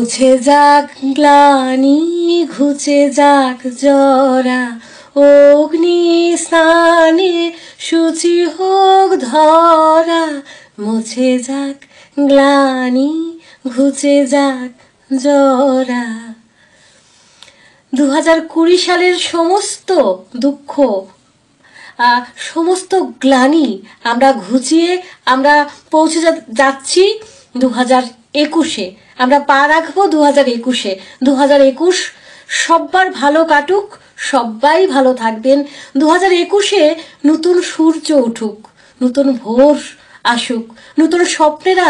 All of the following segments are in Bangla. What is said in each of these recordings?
মুছে যাক গ্লানি ঘুচে যাক জরা, অগ্নি স্নানে শুচি হোক ধরা। মুছে যাক গ্লানি ঘুচে যাক জরা। 2020 সালের সমস্ত দুঃখ, সমস্ত গ্লানি আমরা ঘুচিয়ে আমরা পৌঁছে যাচ্ছি 2021-এ। আমরা পা রাখবো 2021-এ। 2021 সব্বার ভালো কাটুক, সবাই ভালো থাকবেন। 2021-এ নতুন সূর্য উঠুক, নতুন ভোর আসুক, নতুন স্বপ্নেরা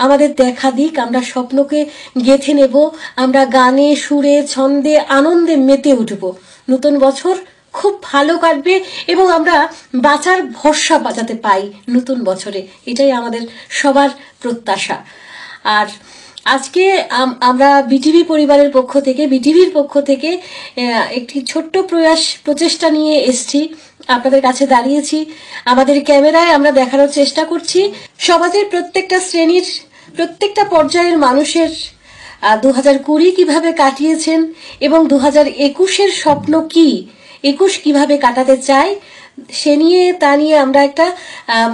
আমাদের দেখা দিক। আমরা স্বপ্নকে গেঁথে নেব, আমরা গানে সুরে ছন্দে আনন্দে মেতে উঠব। নতুন বছর খুব ভালো কাটবে এবং আমরা বাঁচার ভরসা বাঁচাতে পাই নতুন বছরে, এটাই আমাদের সবার প্রত্যাশা। আর আজকে আমরা বিটিভি পরিবারের পক্ষ থেকে, বিটিভির পক্ষ থেকে একটি ছোট্ট প্রচেষ্টা নিয়ে এসছি, আপনাদের কাছে দাঁড়িয়েছি। আমাদের ক্যামেরায় আমরা দেখানোর চেষ্টা করছি সমাজের প্রত্যেকটা শ্রেণীর, প্রত্যেকটা পর্যায়ের মানুষের 2020 কিভাবে কাটিয়েছেন এবং 2021-এর স্বপ্ন কি, 21 কিভাবে কাটাতে চাই তা নিয়ে আমরা একটা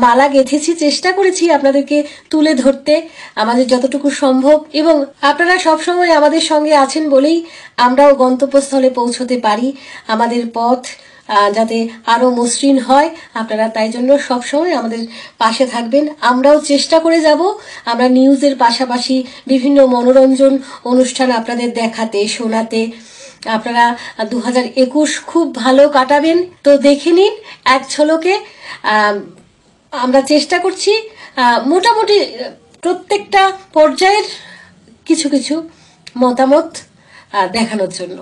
মালা গেঁথেছি, চেষ্টা করেছি আপনাদেরকে তুলে ধরতে আমাদের যতটুকু সম্ভব। এবং আপনারা সবসময় আমাদের সঙ্গে আছেন বলেই আমরাও গন্তব্যস্থলে পৌঁছতে পারি। আমাদের পথ যাতে আরো মসৃণ হয়, আপনারা তাই জন্য সবসময় আমাদের পাশে থাকবেন। আমরাও চেষ্টা করে যাব আমরা নিউজের পাশাপাশি বিভিন্ন মনোরঞ্জন অনুষ্ঠান আপনাদের দেখাতে শোনাতে। আপনারা 2021 খুব ভালো কাটাবেন। তো দেখে নিন এক ঝলকে। আমরা চেষ্টা করছি মোটামুটি প্রত্যেকটা পর্যায়ের কিছু কিছু মতামত দেখানোর জন্য।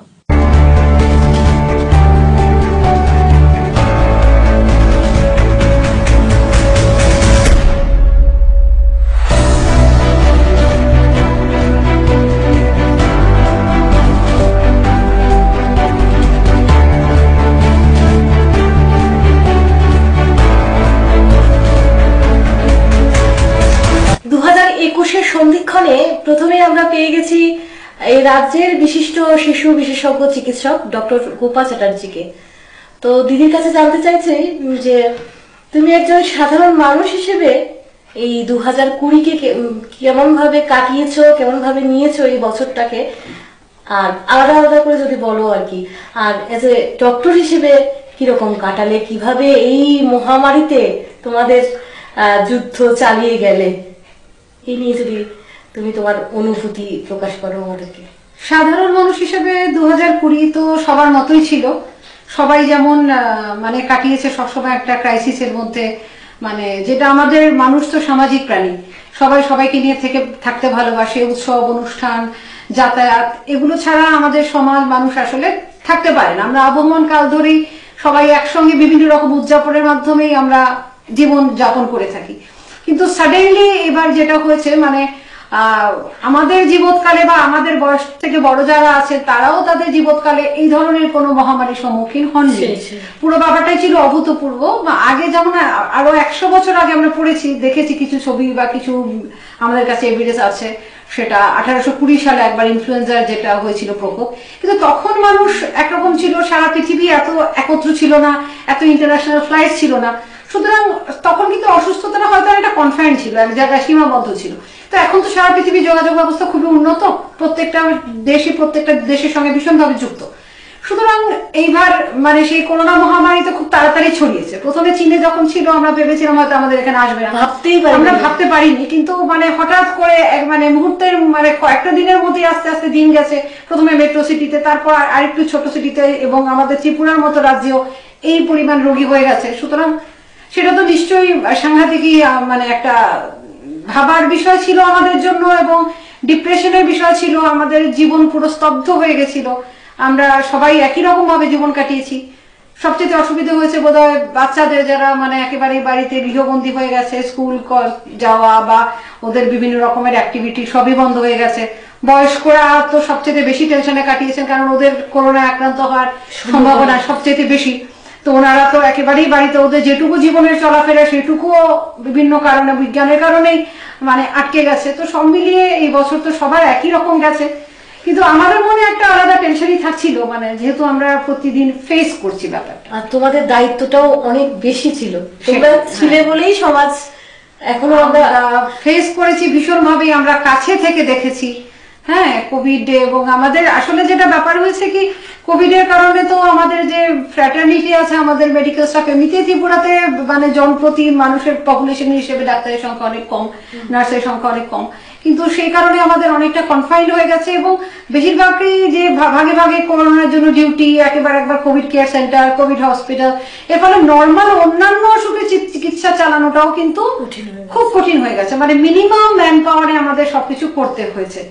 সন্ধিক্ষণে প্রথমে আমরা পেয়ে গেছি এই রাজ্যের বিশিষ্ট শিশু বিশেষজ্ঞ চিকিৎসক ডক্টর গোপা চ্যাটার্জিকে। তো দিদির কাছে জানতে চাইছি যে তুমি একজন সাধারণ মানুষ হিসেবে এই 2020-কে কেমন ভাবে কাটিয়েছো, কেমন ভাবে নিয়েছো এই বছরটাকে, আর আলাদা আলাদা করে যদি বলো আর কি। আর এজ এ ডক্টর হিসেবে কিরকম কাটালে, কিভাবে এই মহামারীতে তোমাদের যুদ্ধ চালিয়ে গেলে, এই নিয়ে যদি তুমি তোমার অনুভূতি প্রকাশ করো আমাদেরকে। সাধারণ মানুষ হিসেবে 2020 তো সবার মতোই ছিল। সবাই যেমন মানে কাটিয়েছে সবসময় একটা ক্রাইসিসের মধ্যে, মানে যেটা আমাদের মানুষ তো সামাজিক প্রাণী, সবাই সবাইকে নিয়ে থাকতে ভালোবাসে। উৎসব অনুষ্ঠান যাতায়াত এগুলো ছাড়া আমাদের সমাজ মানুষ আসলে থাকতে পারে না। আমরা আবহমান কাল ধরেই সবাই একসঙ্গে বিভিন্ন রকম উদযাপনের মাধ্যমেই আমরা জীবন যাপন করে থাকি। কিন্তু সাডেনলি এবার যেটা হয়েছে, মানে আমাদের জীবৎকালে বা আমাদের বয়স থেকে বড় যারা আছে তারাও তাদের জীবৎকালে এই ধরনের কোনো মহামারীর সম্মুখীন হননি। পুরো ব্যাপারটাই ছিল অভূতপূর্ব। আগে যেমন আরো 100 বছর আগে আমরা পড়েছি, দেখেছি কিছু ছবি বা কিছু আমাদের কাছে এভিডেন্স আছে, সেটা 1820 সালে একবার ইনফ্লুয়েঞ্জার যেটা হয়েছিল প্রকোপ। কিন্তু তখন মানুষ একরকম ছিল, সারা পৃথিবী এত একত্র ছিল না, এত ইন্টারন্যাশনাল ফ্লাইট ছিল না। সুতরাং তখন কিন্তু অসুস্থতাটা হয়তো একটা কনফাইন্ড ছিল, এক জায়গায় সীমাবদ্ধ ছিল। তো এখন তো সারা পৃথিবীর যোগাযোগ ব্যবস্থা খুবই উন্নত, প্রত্যেকটা দেশের সঙ্গে ভীষণভাবে যুক্ত। সুতরাং এইবার মানে সেই করোনা মহামারী তো খুব তাড়াতাড়ি ছড়িয়েছে। প্রথমে চীনে যখন ছিল আমরা ভেবেছিলাম হয়তো আমাদের এখানে আসবে না, আমরা ভাবতে পারিনি। কিন্তু মানে হঠাৎ করে মানে মুহূর্তের মানে কয়েকটা দিনের মধ্যে আস্তে আস্তে দিন গেছে। প্রথমে মেট্রো সিটিতে, তারপর আরেকটু ছোট সিটিতে, এবং আমাদের ত্রিপুরার মতো রাজ্যেও এই পরিমাণ রোগী হয়ে গেছে। সুতরাং সেটা তো নিশ্চয়ই সাংঘাতিকই মানে একটা ভাবার বিষয় ছিল আমাদের জন্য, এবং ডিপ্রেশনের বিষয় ছিল। আমাদের জীবন পুরো স্তব্ধ হয়ে গেছিল। আমরা সবাই একই রকম ভাবে জীবন কাটিয়েছি। সবচেয়ে অসুবিধা হয়েছে বোধহয় বাচ্চাদের, যারা মানে একেবারেই বাড়িতে গৃহবন্দী হয়ে গেছে, স্কুল যাওয়া বা ওদের বিভিন্ন রকমের অ্যাক্টিভিটি সবই বন্ধ হয়ে গেছে। বয়স্করা তো সবচেয়ে বেশি টেনশনে কাটিয়েছেন, কারণ ওদের করোনা আক্রান্ত হওয়ার সম্ভাবনা সবচেয়ে বেশি। তো ওনারা তো একেবারেই বাড়িতে, ওদের যেটুকু জীবনের চলাফেরা সেটুকুও বিভিন্ন কারণে, বিজ্ঞানের কারণেই মানে আটকে গেছে। তো সব মিলিয়ে এই বছর তো সবার একই রকম গেছে, কিন্তু আমাদের মনে একটা আলাদা টেনশনই থাকছিল, মানে যেহেতু আমরা প্রতিদিন ফেস করছি ব্যাপারটা। আর তোমাদের দায়িত্বটাও অনেক বেশি ছিল, তোমরা ছিলে বলেই সমাজ এখনো আমরা ফেস করেছি ভীষণ ভাবেই, আমরা কাছে থেকে দেখেছি। হ্যাঁ, কোভিড, এবং আমাদের আসলে যেটা ব্যাপার হয়েছে কি, কোভিড এর কারণে তো আমাদের যে ফ্র্যাটার্নিটি আছে, আমাদের মেডিকেল স্টাফ, এমনিতেই ত্রিপুরাতে মানে জনপ্রতি মানুষের পপুলেশন হিসেবে ডাক্তারের সংখ্যা অনেক কম, নার্সের সংখ্যা অনেক কম, কিন্তু সেই কারণে আমাদের অনেকটা কনফাইন্ড হয়ে গেছে, এবং বেশিরভাগই যে ভাগে ভাগে করোনার জন্য ডিউটি, একবার Covid care centre, Covid hospital, এর ফলে নর্মাল অন্যান্য অসুখের চিকিৎসা চালানোটাও কিন্তু খুব কঠিন হয়ে গেছে। মানে মিনিমাম ম্যান পাওয়ারে আমাদের সবকিছু করতে হয়েছে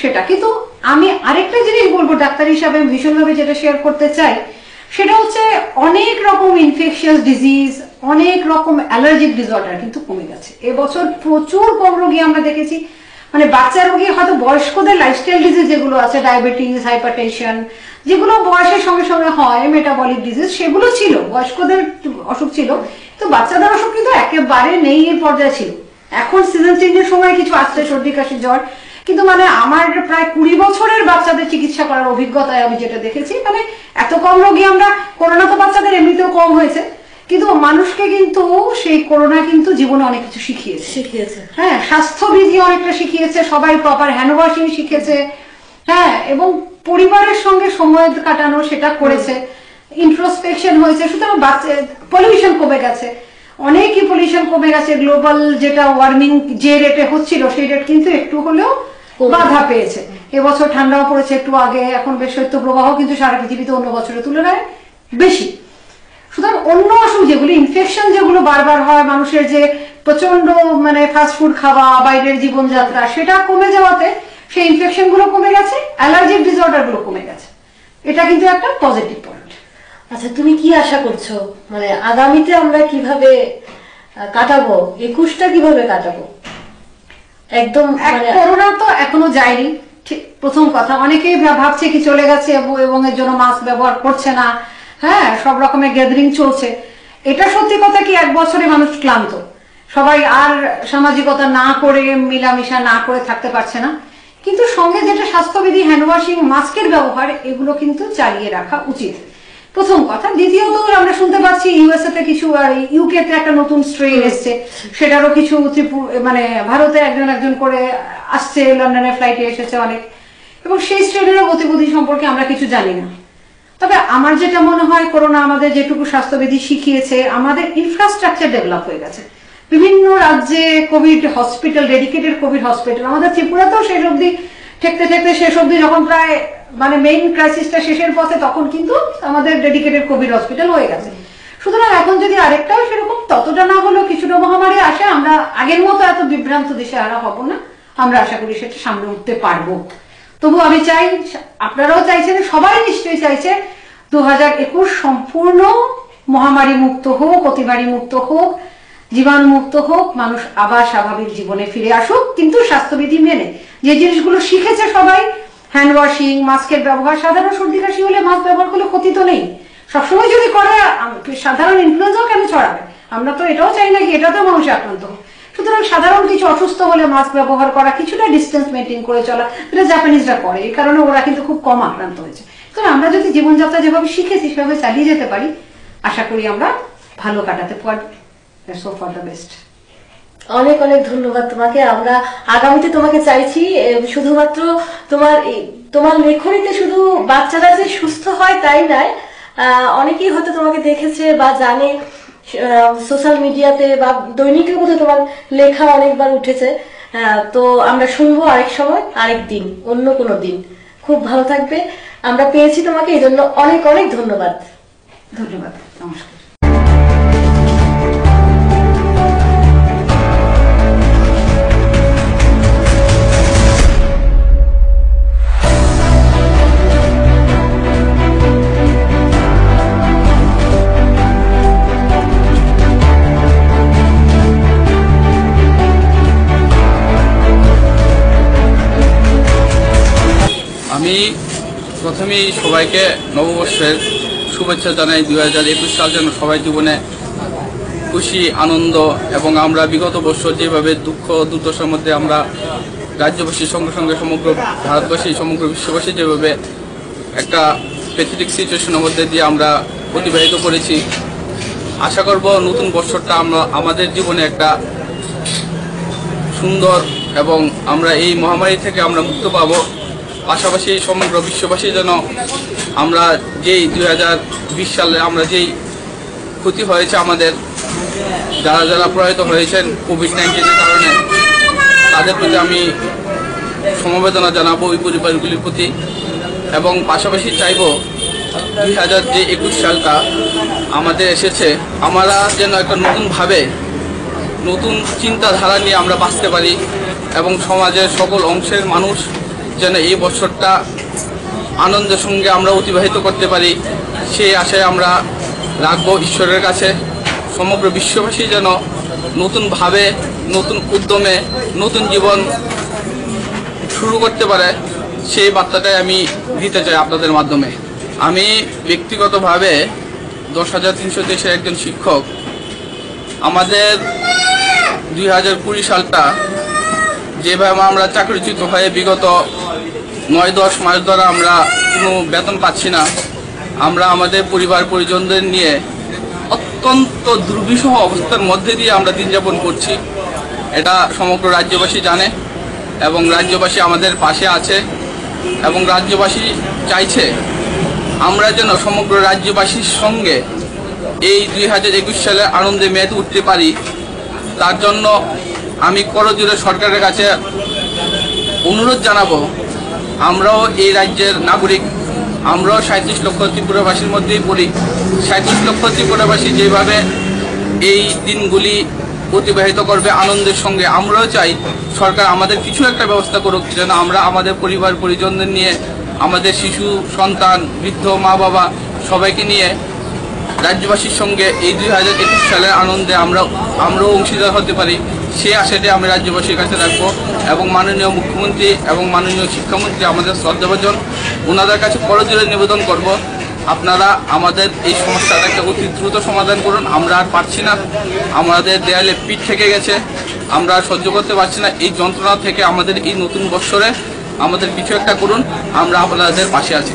সেটা। কিন্তু আমি আরেকটা জিনিস বলবো ডাক্তার হিসাবে ভীষণভাবে যেটা শেয়ার করতে চাই, সেটা হচ্ছে অনেক রকম ইনফেকশিয়াস ডিজিজ, অনেক রকম অ্যালার্জিক ডিসঅর্ডার কিন্তু কমে গেছে এবছর। প্রচুর কম রোগী আমরা দেখেছি, মানে বাচ্চা রোগী, হয়তো বয়স্কদের লাইফস্টাইল ডিজিজ যেগুলো আছে, ডায়াবেটিস, হাইপারটেনশন, যেগুলো বয়সের সঙ্গে সঙ্গে হয়, মেটাবলিক ডিজিজ, সেগুলো ছিল, বয়স্কদের অসুখ ছিল, তো বাচ্চাদের অসুখ কিন্তু একেবারে নেই, এই পর্যায়ে ছিল। এখন সিজন চেঞ্জের সময় কিছু আসছে, সর্দি কাশি জ্বর, কিন্তু মানে আমার প্রায় 20 বছরের বাচ্চাদের চিকিৎসা করার অভিজ্ঞতায় আমি যেটা দেখেছি, মানে এত কম রোগী আমরা, করোনা তো বাচ্চাদের এমনিতেও কম হয়েছে, কিন্তু মানুষকে কিন্তু সেই করোনা কিন্তু জীবনে অনেক কিছু শিখিয়েছে। হ্যাঁ, স্বাস্থ্যবিধি অনেকটা শিখিয়েছে, সবাই প্রপার হ্যান্ড ওয়াশিং শিখেছে, হ্যাঁ, এবং পরিবারের সঙ্গে সময় কাটানো সেটা করেছে, ইন্ট্রোস্পেকশন হয়েছে। সুতরাং পলিউশন কমে গেছে, অনেকই পলিউশন কমে গেছে। গ্লোবাল যেটা ওয়ার্মিং যে রেটে হচ্ছিল, সেই রেট কিন্তু একটু হলেও বাধা পেয়েছে। এবছর ঠান্ডাও পড়েছে একটু আগে, এখন বেশ শৈত্যপ্রবাহ কিন্তু সারা পৃথিবীতে অন্য বছরের তুলনায় বেশি। সুতরাং অন্য অসুখ যেগুলো, ইনফেকশন যেগুলো বারবার হয়, মানুষের যে প্রচন্ড মানে ফাস্টফুড খাওয়া, বাইরের জীবনযাত্রা, সেটা কমে যাওয়াতে সেই ইনফেকশন গুলো কমে গেছে, অ্যালার্জিক ডিসঅর্ডার গুলো কমে গেছে। এটা কিন্তু একটা পজিটিভ পয়েন্ট। আচ্ছা, তুমি কি আশা করছো, মানে আগামীতে আমরা কিভাবে কাটাবো, 21টা কিভাবে কাটাবো? একদম করোনা তো এখনো যায়নি, ঠিক প্রথম কথা। অনেকেই ভাবছে কি চলে গেছে এবং এর জন্য মাস্ক ব্যবহার করছে না, হ্যাঁ, সব রকমের গ্যাদারিং চলছে। এটা সত্যি কথা কি, এক বছরে মানুষ ক্লান্ত, সবাই আর সামাজিকতা না করে, মিলামিশা না করে থাকতে পারছে না। কিন্তু সঙ্গে যেটা স্বাস্থ্যবিধি, হ্যান্ড ওয়াশিং, মাস্কের ব্যবহার, এগুলো কিন্তু চালিয়ে রাখা উচিত, প্রথম কথা। দ্বিতীয়ত আমরা শুনতে পাচ্ছি ইউএসএ তে কিছু, আর ইউকে তে একটা নতুন স্ট্রেন এসছে, সেটারও কিছু মানে ভারতে একজন করে আসছে, লন্ডনে ফ্লাইটে এসেছে অনেক, এবং সেই স্ট্রেনেরও গতিবিধি সম্পর্কে আমরা কিছু জানি না। তবে আমার যেটা মনে হয়, করোনা আমাদের যেটুকু স্বাস্থ্যবিধি শিখিয়েছে, আমাদের ইনফ্রাস্ট্রাকচার ডেভেলপ হয়ে গেছে। বিভিন্ন রাজ্যে Covid hospital, dedicated Covid hospital, আমাদের ত্রিপুরাতেও শেষ অব্দি ঠেকতে শেষ অব্দি যখন প্রায় মানে মেইন ক্রাইসিসটা শেষের পথে, তখন কিন্তু আমাদের ডেডিকেটেড কোভিড হসপিটাল হয়ে গেছে। সুতরাং এখন যদি আরেকটাও সেরকম, ততটা না হলেও কিছুটা মহামারী আসে, আমরা আগের মতো এত বিভ্রান্ত দিশেহারা হব না, আমরা আশা করি সেটা সামনে উঠতে পারবো। তবু আমি চাই, আপনারাও চাইছেন, সবাই নিশ্চয়ই চাইছে 2021 সম্পূর্ণ মহামারী মুক্ত হোক, অতিমারী মুক্ত হোক, জীবাণু মুক্ত হোক, মানুষ আবার স্বাভাবিক জীবনে ফিরে আসুক, কিন্তু স্বাস্থ্যবিধি মেনে। যে জিনিসগুলো শিখেছে সবাই, হ্যান্ড ওয়াশিং, মাস্কের ব্যবহার, সাধারণ সর্দি কাশি হলে মাস্ক ব্যবহার করলে ক্ষতি তো নেই, সবসময় যদি করে সাধারণ ইনফ্লুয়েঞ্জাও কেন ছড়াবে? আমরা তো এটাও চাই না কি এটাতেও মানুষ আক্রান্ত হোক। সুতরাং সাধারণ কিছু অসুস্থ হলে মাস্ক ব্যবহার করা, কিছুটা ডিস্টেন্স মেনটেন করে চলা, যেটা জাপানিজরা করে, এই কারণে ওরা কিন্তু খুব কম আক্রান্ত হয়েছে। কারণ আমরা যদি জীবনযাত্রা যেভাবে শিখেছি সেভাবে চালিয়ে যেতে পারি, আশা করি আমরা ভালো কাটাতে পারবো। So for the best. অনেক অনেক ধন্যবাদ তোমাকে। আমরা আগামীতে তোমাকে চাইছি শুধুমাত্র তোমার লেখনীতে শুধু বাচ্চারা যে সুস্থ হয় তাই নয়, অনেকেই হয়তো তোমাকে দেখেছে বা জানে, সোশ্যাল মিডিয়াতে বা দৈনিকের মধ্যে তোমার লেখা অনেকবার উঠেছে। তো আমরা শুনবো আরেক সময়, আরেক দিন, অন্য কোনো দিন। খুব ভালো থাকবে, আমরা পেয়েছি তোমাকে, এই জন্য অনেক অনেক ধন্যবাদ। ধন্যবাদ, নমস্কার। আমি প্রথমেই সবাইকে নববর্ষের শুভেচ্ছা জানাই। 2021 সাল যেন সবাই জীবনে খুশি আনন্দ, এবং আমরা বিগত বছর যেভাবে দুঃখ দুর্দশার মধ্যে আমরা রাজ্যবাসীর সঙ্গে সঙ্গে সমগ্র ভারতবাসী সমগ্র বিশ্ববাসী যেভাবে একটা প্যাথেটিক সিচুয়েশনের মধ্যে দিয়ে আমরা অতিবাহিত করেছি, আশা করব নতুন বছরটা আমরা আমাদের জীবনে একটা সুন্দর এবং আমরা এই মহামারী থেকে আমরা মুক্ত পাব। পাশাপাশি সমগ্র বিশ্ববাসী যেন আমরা যেই 2020 সালে আমরা যেই ক্ষতি হয়েছে আমাদের, যারা যারা প্রয়াত হয়েছেন কোভিড-19-এর কারণে, তাদের প্রতি আমি সমবেদনা জানাবো ওই পরিবারগুলির প্রতি। এবং পাশাপাশি চাইব 2021 সালটা আমাদের এসেছে, আমরা যেন একটা নতুনভাবে নতুন চিন্তাধারা নিয়ে আমরা বাঁচতে পারি এবং সমাজের সকল অংশের মানুষ যেন এই বছরটা আনন্দের সঙ্গে আমরা অতিবাহিত করতে পারি, সেই আশায় আমরা রাখবো ঈশ্বরের কাছে। সমগ্র বিশ্ববাসী যেন নতুনভাবে নতুন উদ্যমে নতুন জীবন শুরু করতে পারে, সেই বার্তাটাই আমি দিতে চাই আপনাদের মাধ্যমে। আমি ব্যক্তিগতভাবে 10,323 একজন শিক্ষক। আমাদের 2020 সালটা যেভাবে আমরা চাকরিচ্যুত হয়ে বিগত 9-10 মাস ধরে আমরা কোনো বেতন পাচ্ছি না, আমরা আমাদের পরিবার পরিজনদের নিয়ে অত্যন্ত দুর্বিষহ অবস্থার মধ্যে দিয়ে আমরা দিন যাপন করছি। এটা সমগ্র রাজ্যবাসী জানে এবং রাজ্যবাসী আমাদের পাশে আছে এবং রাজ্যবাসী চাইছে আমরা যেন সমগ্র রাজ্যবাসীর সঙ্গে এই 2021 সালে আনন্দে মেতে উঠতে পারি। তার জন্য আমি করজোড়ে সরকারের কাছে অনুরোধ জানাবো, আমরাও এই রাজ্যের নাগরিক, আমরাও 37 লক্ষ ত্রিপুরাবাসীর মধ্যেই পড়ি। 37 লক্ষ ত্রিপুরাবাসী যেভাবে এই দিনগুলি অতিবাহিত করবে আনন্দের সঙ্গে, আমরাও চাই সরকার আমাদের কিছু একটা ব্যবস্থা করুক, যেন আমরা আমাদের পরিবার পরিজনদের নিয়ে, আমাদের শিশু সন্তান, বৃদ্ধ মা বাবা সবাইকে নিয়ে রাজ্যবাসীর সঙ্গে এই 2021 সালের আনন্দে আমরাও অংশীদার হতে পারি, সেই আশাটি আমি রাজ্যবাসীর কাছে রাখবো। এবং মাননীয় মুখ্যমন্ত্রী এবং মাননীয় শিক্ষামন্ত্রী আমাদের শ্রদ্ধাভাজন, ওনাদের কাছে করজোড়ে নিবেদন করব, আপনারা আমাদের এই সমস্যাটাকে অতি দ্রুত সমাধান করুন। আমরা আর পারছি না, আমাদের দেয়ালে পিঠ থেকে গেছে, আমরা আর সহ্য করতে পারছি না। এই যন্ত্রণা থেকে আমাদের এই নতুন বৎসরে আমাদের কিছু একটা করুন, আমরা আপনাদের পাশে আছি।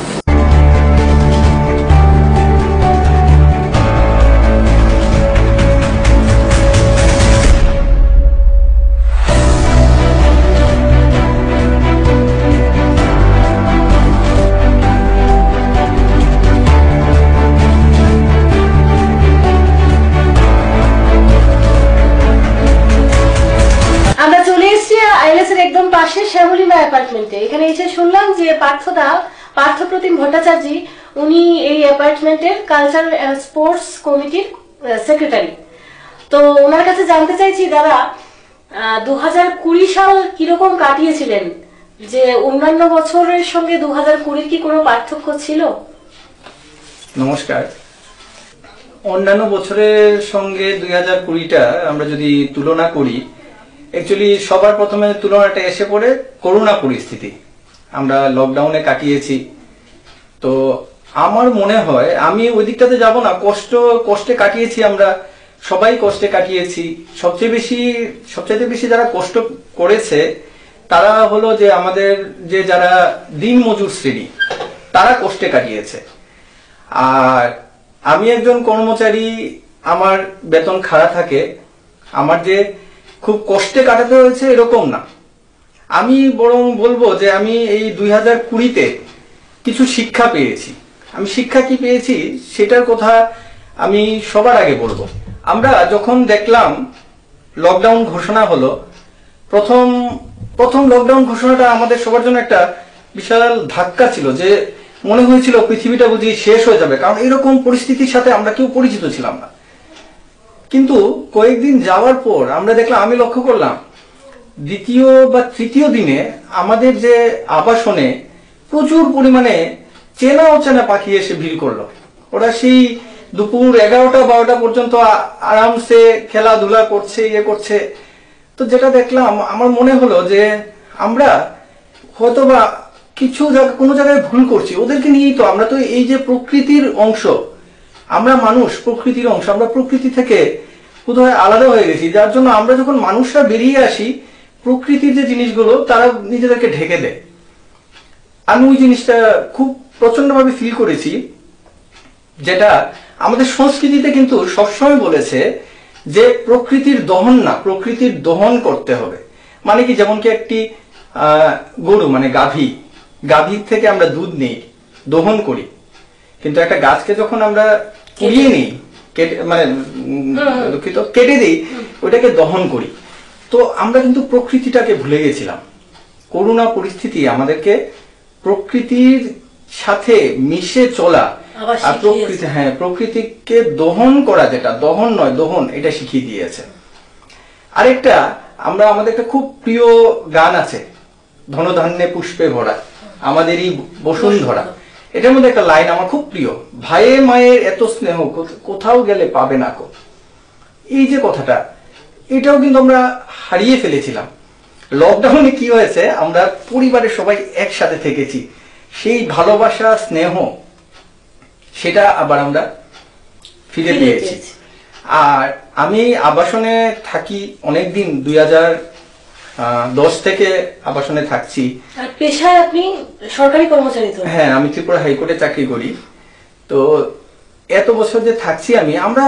একদম পাশে শ্যামলিমা অ্যাপার্টমেন্টে এখানে এসে শুনলাম যে পার্থপ্রতিম ভট্টাচার্য উনি এই অ্যাপার্টমেন্টের কালচার এন্ড স্পোর্টস কমিটির সেক্রেটারি। তো ওনার কাছে জানতে চাইছি, দাদা 2020 সাল কিরকম কাটিয়েছিলেন, যে অন্যান্য বছরের সঙ্গে 2020 কি কোনো পার্থক্য ছিল? নমস্কার। অন্যান্য বছরের সঙ্গে 2020টা আমরা যদি তুলনা করি, অ্যাকচুয়ালি সবার প্রথমে তুলনাটা এসে পড়ে করোনা পরিস্থিতি। আমরা লকডাউনে কাটিয়েছি, তো আমার মনে হয় আমি ওই দিকটাতে যাব না, কষ্টে কাটিয়েছি, আমরা সবাই কষ্টে কাটিয়েছি। সবচেয়ে বেশি যারা কষ্ট করেছে তারা হলো যে আমাদের যে যারা দিন মজুর শ্রেণী, তারা কষ্টে কাটিয়েছে। আর আমি একজন কর্মচারী, আমার বেতন খাড়া থাকে, আমার যে খুব কষ্টে কাটাতে হয়েছে এরকম না। আমি বরং বলবো যে আমি এই 2020-তে কিছু শিক্ষা পেয়েছি। আমি শিক্ষা কি পেয়েছি সেটার কথা আমি সবার আগে বলবো। আমরা যখন দেখলাম লকডাউন ঘোষণা হলো, প্রথম লকডাউন ঘোষণাটা আমাদের সবার জন্য একটা বিশাল ধাক্কা ছিল, যে মনে হয়েছিল পৃথিবীটা বুঝি শেষ হয়ে যাবে, কারণ এরকম পরিস্থিতির সাথে আমরা কেউ পরিচিত ছিলাম না। কিন্তু কয়েকদিন যাওয়ার পর আমরা দেখলাম, আমি লক্ষ্য করলাম দ্বিতীয় বা তৃতীয় দিনে আমাদের যে আবাসনে প্রচুর পরিমাণে চেনা অচেনা পাখি এসে ভিড় করলো। ওরা সেই দুপুর 11টা-12টা পর্যন্ত আরামসে খেলাধুলা করছে, করছে। তো যেটা দেখলাম, আমার মনে হলো যে আমরা হয়তো বা কোনো জায়গায় ভুল করছি। ওদেরকে নিয়েই তো আমরা তো এই যে প্রকৃতির অংশ, আমরা মানুষ প্রকৃতির অংশ, আমরা প্রকৃতি থেকে বোধহয় আলাদা হয়ে গেছি, যার জন্য আমরা যখন মানুষরা বেরিয়ে আসি প্রকৃতির যে জিনিসগুলো তারা নিজেদেরকে ঢেকে দেয়। আমি ওই জিনিসটা খুব প্রচন্ডভাবে ফিল করেছি, যেটা আমাদের সংস্কৃতিতে কিন্তু সবসময় বলেছে যে প্রকৃতির দহন না, প্রকৃতির দহন করতে হবে। মানে কি, যেমন কি একটি গরু মানে গাভীর থেকে আমরা দুধ নিই, দহন করি, কিন্তু একটা গাছকে যখন আমরা পুড়িয়ে নিই, কেটে দিই, ওইটাকে দহন করি। তো আমরা কিন্তু প্রকৃতিটাকে ভুলে গেছিলাম। করোনা পরিস্থিতি আমাদেরকে প্রকৃতির সাথে মিশে চলা আর প্রকৃতিকে দহন করা, যেটা দহন নয় দহন, এটা শিখিয়ে দিয়েছে। আরেকটা, আমাদের একটা খুব প্রিয় গান আছে, ধনধান্যে পুষ্পে ভরা আমাদেরই বসুন্ধরা। এটার মধ্যে একটা লাইন আমার খুব প্রিয়, ভাইয়ে মায়ের এত স্নেহ কোথাও গেলে পাবে না কো। এই যে কথাটা, এটাও কিন্তু আমরা হারিয়ে ফেলেছিলাম। লকডাউনে কি হয়েছে, আমরা পরিবারের সবাই একসাথে থেকেছি, সেই ভালোবাসা স্নেহ সেটা আবার আমরা ফিরে পেয়েছি। আর আমি আবাসনে থাকি অনেকদিন, 2010 থেকে আবাসনে থাকছি। পেশায় আপনি সরকারি কর্মচারী তো? হ্যাঁ, আমি ত্রিপুরা হাইকোর্টে চাকরি করি। তো এত বছর যে থাকছি আমরা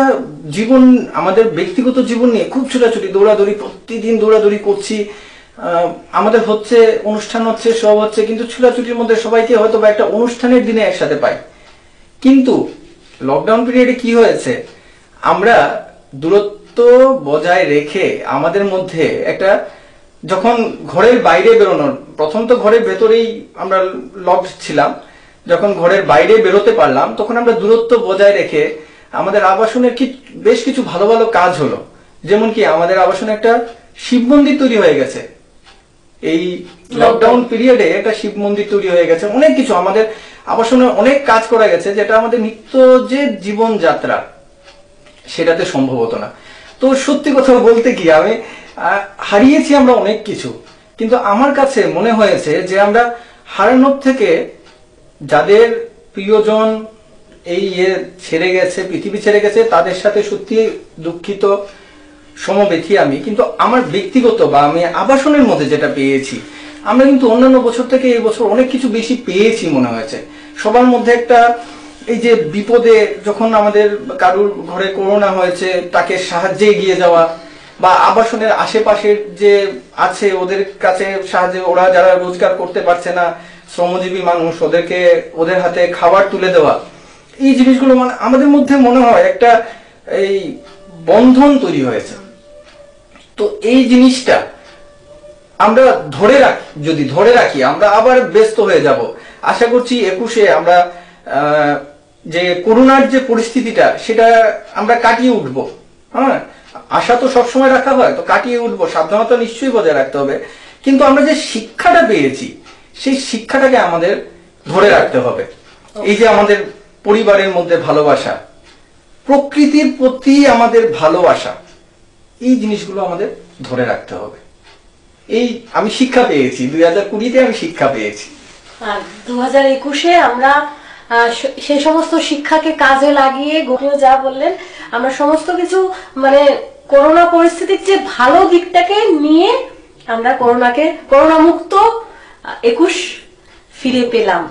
আমাদের ব্যক্তিগত জীবন নিয়ে খুব ছোটাছুটি, দৌড়াদৌড়ি, প্রতিদিন দৌড়াদৌড়ি করছি। আমাদের হচ্ছে অনুষ্ঠান হচ্ছে, সব হচ্ছে, কিন্তু ছোটাছুটির মধ্যে সবাইকে হয়তো বা একটা অনুষ্ঠানের দিনে একসাথে পাই। কিন্তু লকডাউন পিরিয়ডে কি হয়েছে, আমরা দূরত্ব বজায় রেখে আমাদের মধ্যে একটা, যখন ঘরের বাইরে বেরোনোর, প্রথম তো ঘরের ভেতরেই আমরা লকড ছিলাম, যখন ঘরের বাইরে বেরোতে পারলাম তখন আমরা দূরত্ব বজায় রেখে আমাদের আবাসনের বেশ কিছু ভালো ভালো কাজ হলো। যেমন কি, আমাদের আবাসনে একটা শিব মন্দির তৈরি হয়ে গেছে। এই লকডাউন পিরিয়ডে একটা শিব মন্দির তৈরি হয়ে গেছে। অনেক কিছু আমাদের আবাসনে অনেক কাজ করা গেছে, যেটা আমাদের নিত্য যে জীবনযাত্রা সেটাতে সম্ভব হতো না। তো সত্যি কথা বলতে কি, আমি হারিয়েছি আমরা অনেক কিছু, কিন্তু আমার কাছে মনে হয়েছে যে আমরা হারানোর থেকে যাদের প্রিয়জন এই ছেড়ে গেছে, পৃথিবী ছেড়ে গেছে, তাদের সাথে সত্যি দুঃখিত, সমবেথী আমি। কিন্তু আমার ব্যক্তিগত বা আমি আবাসনের মধ্যে যেটা পেয়েছি, আমরা কিন্তু অন্যান্য বছর থেকে এই বছর অনেক কিছু বেশি পেয়েছি মনে হয়েছে। সবার মধ্যে একটা, এই যে বিপদে যখন আমাদের কারুর ঘরে করোনা হয়েছে, তাকে সাহায্যে এগিয়ে যাওয়া, বা আবাসনের আশেপাশের যে আছে ওদের কাছে সাহায্যে, ওরা যারা রোজগার করতে পারছে না, শ্রমজীবী মানুষ, ওদের হাতে খাবার তুলে দেওয়া, এই জিনিসগুলো মানে আমাদের মধ্যে মনে হয় একটা এই বন্ধন তৈরি হয়েছে। তো এই জিনিসটা আমরা যদি ধরে রাখি আমরা আবার ব্যস্ত হয়ে যাব। আশা করছি 21-এ আমরা যে করোনার যে পরিস্থিতিটা সেটা আমরা কাটিয়ে উঠবো। হ্যাঁ, আশা তো সবসময় রাখা হয়, তো কাটিয়ে উঠবো, সাবধানতা নিশ্চয়ই বজায় রাখতে হবে। কিন্তু আমরা যে শিক্ষাটা পেয়েছি সেই শিক্ষাটাকে আমাদের ধরে রাখতে হবে। এই যে আমাদের পরিবারের মধ্যে ভালোবাসা, প্রকৃতির প্রতি আমাদের ভালোবাসা, এই জিনিসগুলো আমাদের ধরে রাখতে হবে। এই আমি শিক্ষা পেয়েছি 2020-তে, আমি শিক্ষা পেয়েছি। আর 2021-এ আমরা সেই সমস্ত শিক্ষাকে কাজে লাগিয়ে, গোপীয় যা বললেন, আমরা সমস্ত কিছু মানে করোনা পরিস্থিতির যে ভালো দিকটাকে নিয়ে আমরা করোনা মুক্ত 21 ফিরে পেলাম।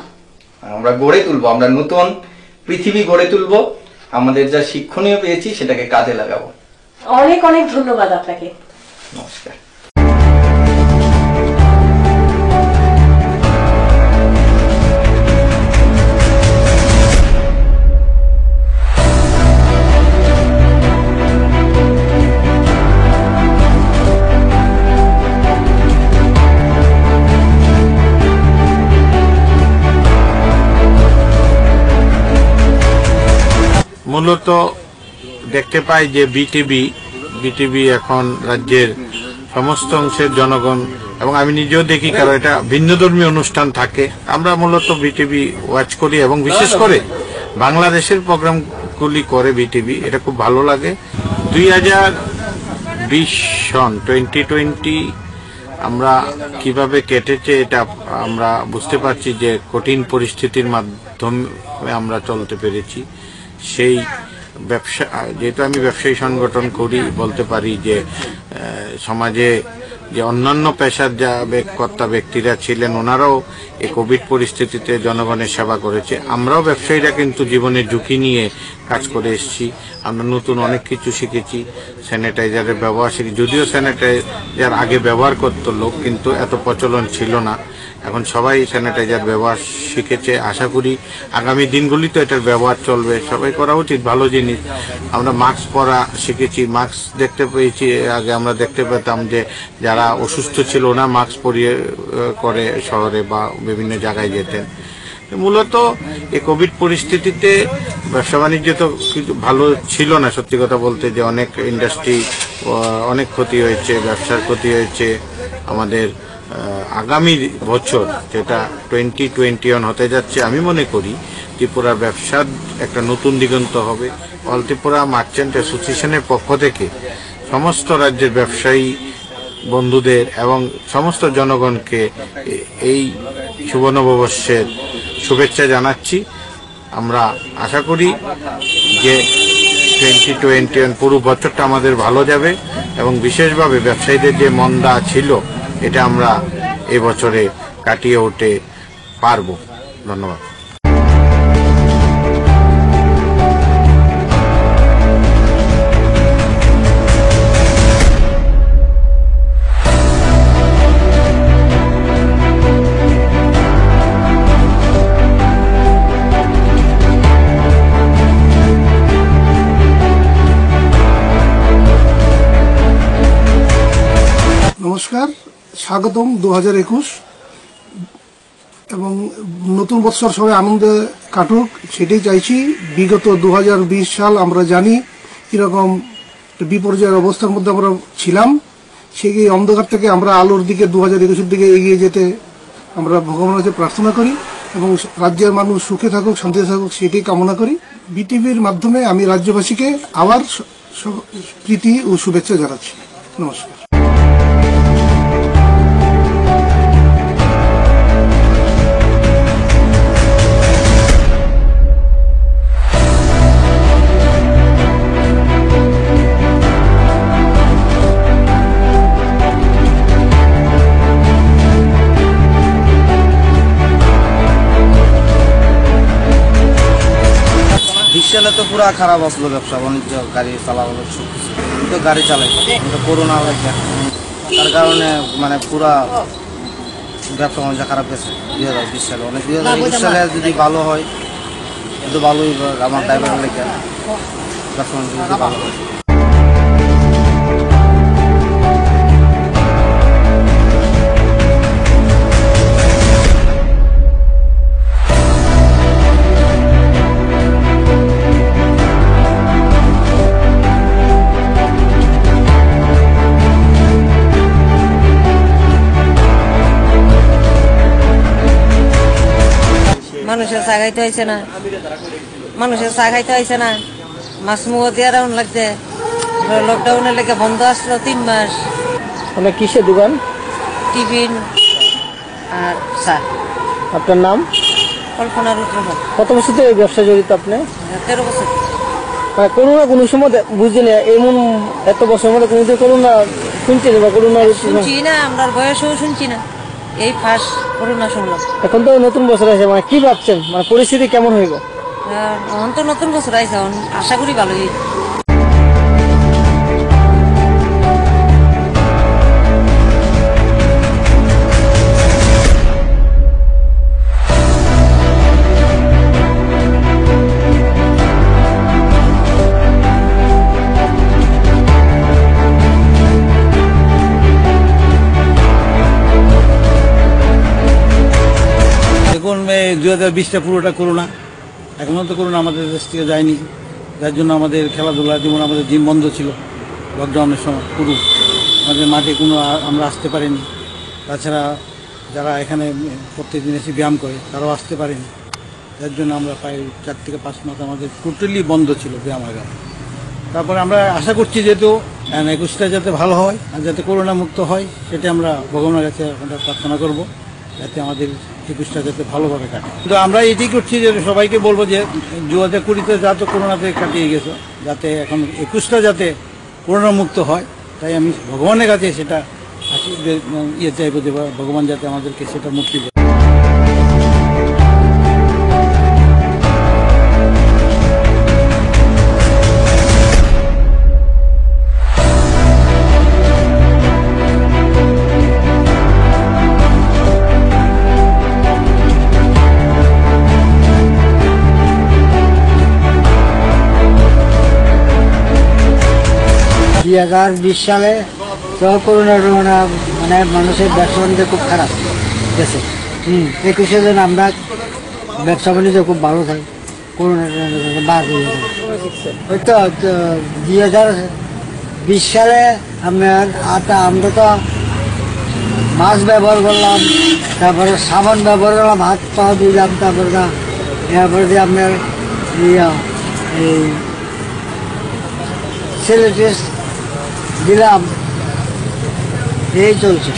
আমরা গড়ে তুলবো, আমরা নতুন পৃথিবী গড়ে তুলবো, আমাদের যা শিক্ষণীয় পেয়েছি সেটাকে কাজে লাগাবো। অনেক অনেক ধন্যবাদ আপনাকে। নমস্কার। মূলত দেখতে পাই যে বিটিভি এখন রাজ্যের সমস্ত অংশের জনগণ, এবং আমি নিজেও দেখি, কারণ এটা ভিন্নধর্মী অনুষ্ঠান থাকে, আমরা মূলত বিটিভি ওয়াচ করি, এবং বিশেষ করে বাংলাদেশের প্রোগ্রামগুলি করে বিটিভি, এটা খুব ভালো লাগে। 2020 সন 2020 আমরা কিভাবে কেটেছে এটা আমরা বুঝতে পারছি, যে কঠিন পরিস্থিতির মাধ্যমে আমরা চলতে পেরেছি। সেই ব্যবসা, যেহেতু আমি ব্যবসায়ী সংগঠন করি, বলতে পারি যে সমাজে যে অন্যান্য পেশার যা কর্তা ব্যক্তিরা ছিলেন ওনারাও এই কোভিড পরিস্থিতিতে জনগণের সেবা করেছে। আমরাও ব্যবসায়ীরা কিন্তু জীবনের ঝুঁকি নিয়ে কাজ করে এসেছি। আমরা নতুন অনেক কিছু শিখেছি, স্যানিটাইজারের ব্যবহার শিখি। যদিও স্যানিটাইজার আগে ব্যবহার করত লোক, কিন্তু এত প্রচলন ছিল না। এখন সবাই স্যানিটাইজার ব্যবহার শিখেছে। আশা করি আগামী দিনগুলিতে এটার ব্যবহার চলবে, সবাই করা উচিত, ভালো জিনিস। আমরা মাস্ক পরা শিখেছি, মাস্ক দেখতে পেয়েছি। আগে আমরা দেখতে পেতাম যে যারা অসুস্থ ছিল না মাস্ক পরিয়ে করে শহরে বা বিভিন্ন জায়গায় যেতেন। মূলত এই কোভিড পরিস্থিতিতে ব্যবসা বাণিজ্য তো কিছু ভালো ছিল না, সত্যি কথা বলতে, যে অনেক ইন্ডাস্ট্রি অনেক ক্ষতি হয়েছে, ব্যবসার ক্ষতি হয়েছে। আমাদের আগামী বছর যেটা 2021 হতে যাচ্ছে, আমি মনে করি ত্রিপুরার ব্যবসার একটা নতুন দিগন্ত হবে। অল ত্রিপুরা মার্চেন্ট অ্যাসোসিয়েশনের পক্ষ থেকে সমস্ত রাজ্যের ব্যবসায়ী বন্ধুদের এবং সমস্ত জনগণকে এই শুভ নববর্ষের শুভেচ্ছা জানাচ্ছি। আমরা আশা করি যে 2021 পুরো বছরটা আমাদের ভালো যাবে এবং বিশেষভাবে ব্যবসায়ীদের যে মন্দা ছিল এটা আমরা এই বছরে কাটিয়ে উঠতে পারবো। ধন্যবাদ। নমস্কার, স্বাগতম 2021 এবং নতুন বছর সবাই আনন্দে কাটুক সেটাই চাইছি। বিগত 2020 সাল আমরা জানি কিরকম বিপর্যয়ের অবস্থার মধ্যে আমরা ছিলাম। সেই অন্ধকার থেকে আমরা আলোর দিকে 2021-এর দিকে এগিয়ে যেতে আমরা ভগবানের কাছে প্রার্থনা করি এবং রাজ্যের মানুষ সুখে থাকুক, শান্তিতে থাকুক সেটাই কামনা করি। বিটিভির মাধ্যমে আমি রাজ্যবাসীকে আবার প্রীতি ও শুভেচ্ছা জানাচ্ছি। নমস্কার। সালে তো পুরা খারাপ আসলো ব্যবসা বাণিজ্য, গাড়ি চালানো সব কিছু, কিন্তু গাড়ি চালাই করোনা লাগে, তার কারণে মানে পুরা ব্যবসা বাণিজ্য খারাপ গেছে 2020 সালে। অনেক 2021 সালে যদি ভালো হয় কিন্তু ভালোই, আমার ড্রাইভার লেগে ব্যবসা বাণিজ্য যদি ভালো হয়। মানুষের চা খাইতে হয়েছে না, মানুষের চা খাইতে হয়েছে না, মাছ মুখ দিয়ে রাউন্ড লাগছে। লকডাউনের লেগে বন্ধ আসলো 3 মাস। আপনার কিসের দোকান? টিফিন আর চা। আপনার নাম? কল্পনা রুদ্রভোগ। কত বছর থেকে এই ব্যবসা জড়িত আপনি? 13 বছর। কোনো না কোনো সময় বুঝছেন এমন এত বছরের মধ্যে কোনোদিন করোনা শুনছেন বা করোনা শুনছি না, আমরা বয়সেও শুনছি না, এই ফার্স্ট করোনা শুনলাম। এখন তো নতুন বছর আছে, মানে কি ভাবছেন, মানে পরিস্থিতি কেমন হইব? এখন তো নতুন বছর আইছে, আশা করি ভালোই। এখন 2020টা পুরোটা করোনা, এখনও তো করোনা আমাদের দেশ থেকে যায়নি, যার জন্য আমাদের খেলাধুলা, যেমন আমাদের জিম বন্ধ ছিল লকডাউনের সময় পুরো, আমাদের মাঠে কোনো আমরা আসতে পারিনি। তাছাড়া যারা এখানে প্রত্যেকদিন এসে ব্যায়াম করে তারাও আসতে পারেনি, যার জন্য আমরা প্রায় 4 থেকে 5 মাস আমাদের টোটালি বন্ধ ছিল ব্যায়ামাগার। তারপরে আমরা আশা করছি যেহেতু 21টা যাতে ভালো হয় আর যাতে করোনা মুক্ত হয়, সেটা আমরা ভগবানের কাছে আমরা প্রার্থনা করব যাতে আমাদের 21টা যাতে ভালোভাবে কাটে। কিন্তু আমরা এটাই করছি যে সবাইকে বলবো যে 2020-তে যা তো করোনাতে কাটিয়ে গেছে, যাতে এখন 21টা যাতে করোনা মুক্ত হয়, তাই আমি ভগবানের কাছে সেটা চাইবো যে ভগবান যাতে আমাদেরকে সেটা মুক্তি দেয়। সালে তো করোনা মানে মানুষের ব্যবসা বাণিজ্য খুব খারাপ গেছে। 21-এ যেন আমরা ব্যবসা বাণিজ্য খুব ভালো থাকে, করোনা বাদ হয়ে যায়। ওই তো 2020 সালে আমরা তো মাছ ব্যবহার করলাম, তারপরে সাবান ব্যবহার করলাম, হাত পা দিলাম, তারপরে যে আপনার এই স্যানিটাইজার দিলাম, এই চলছে।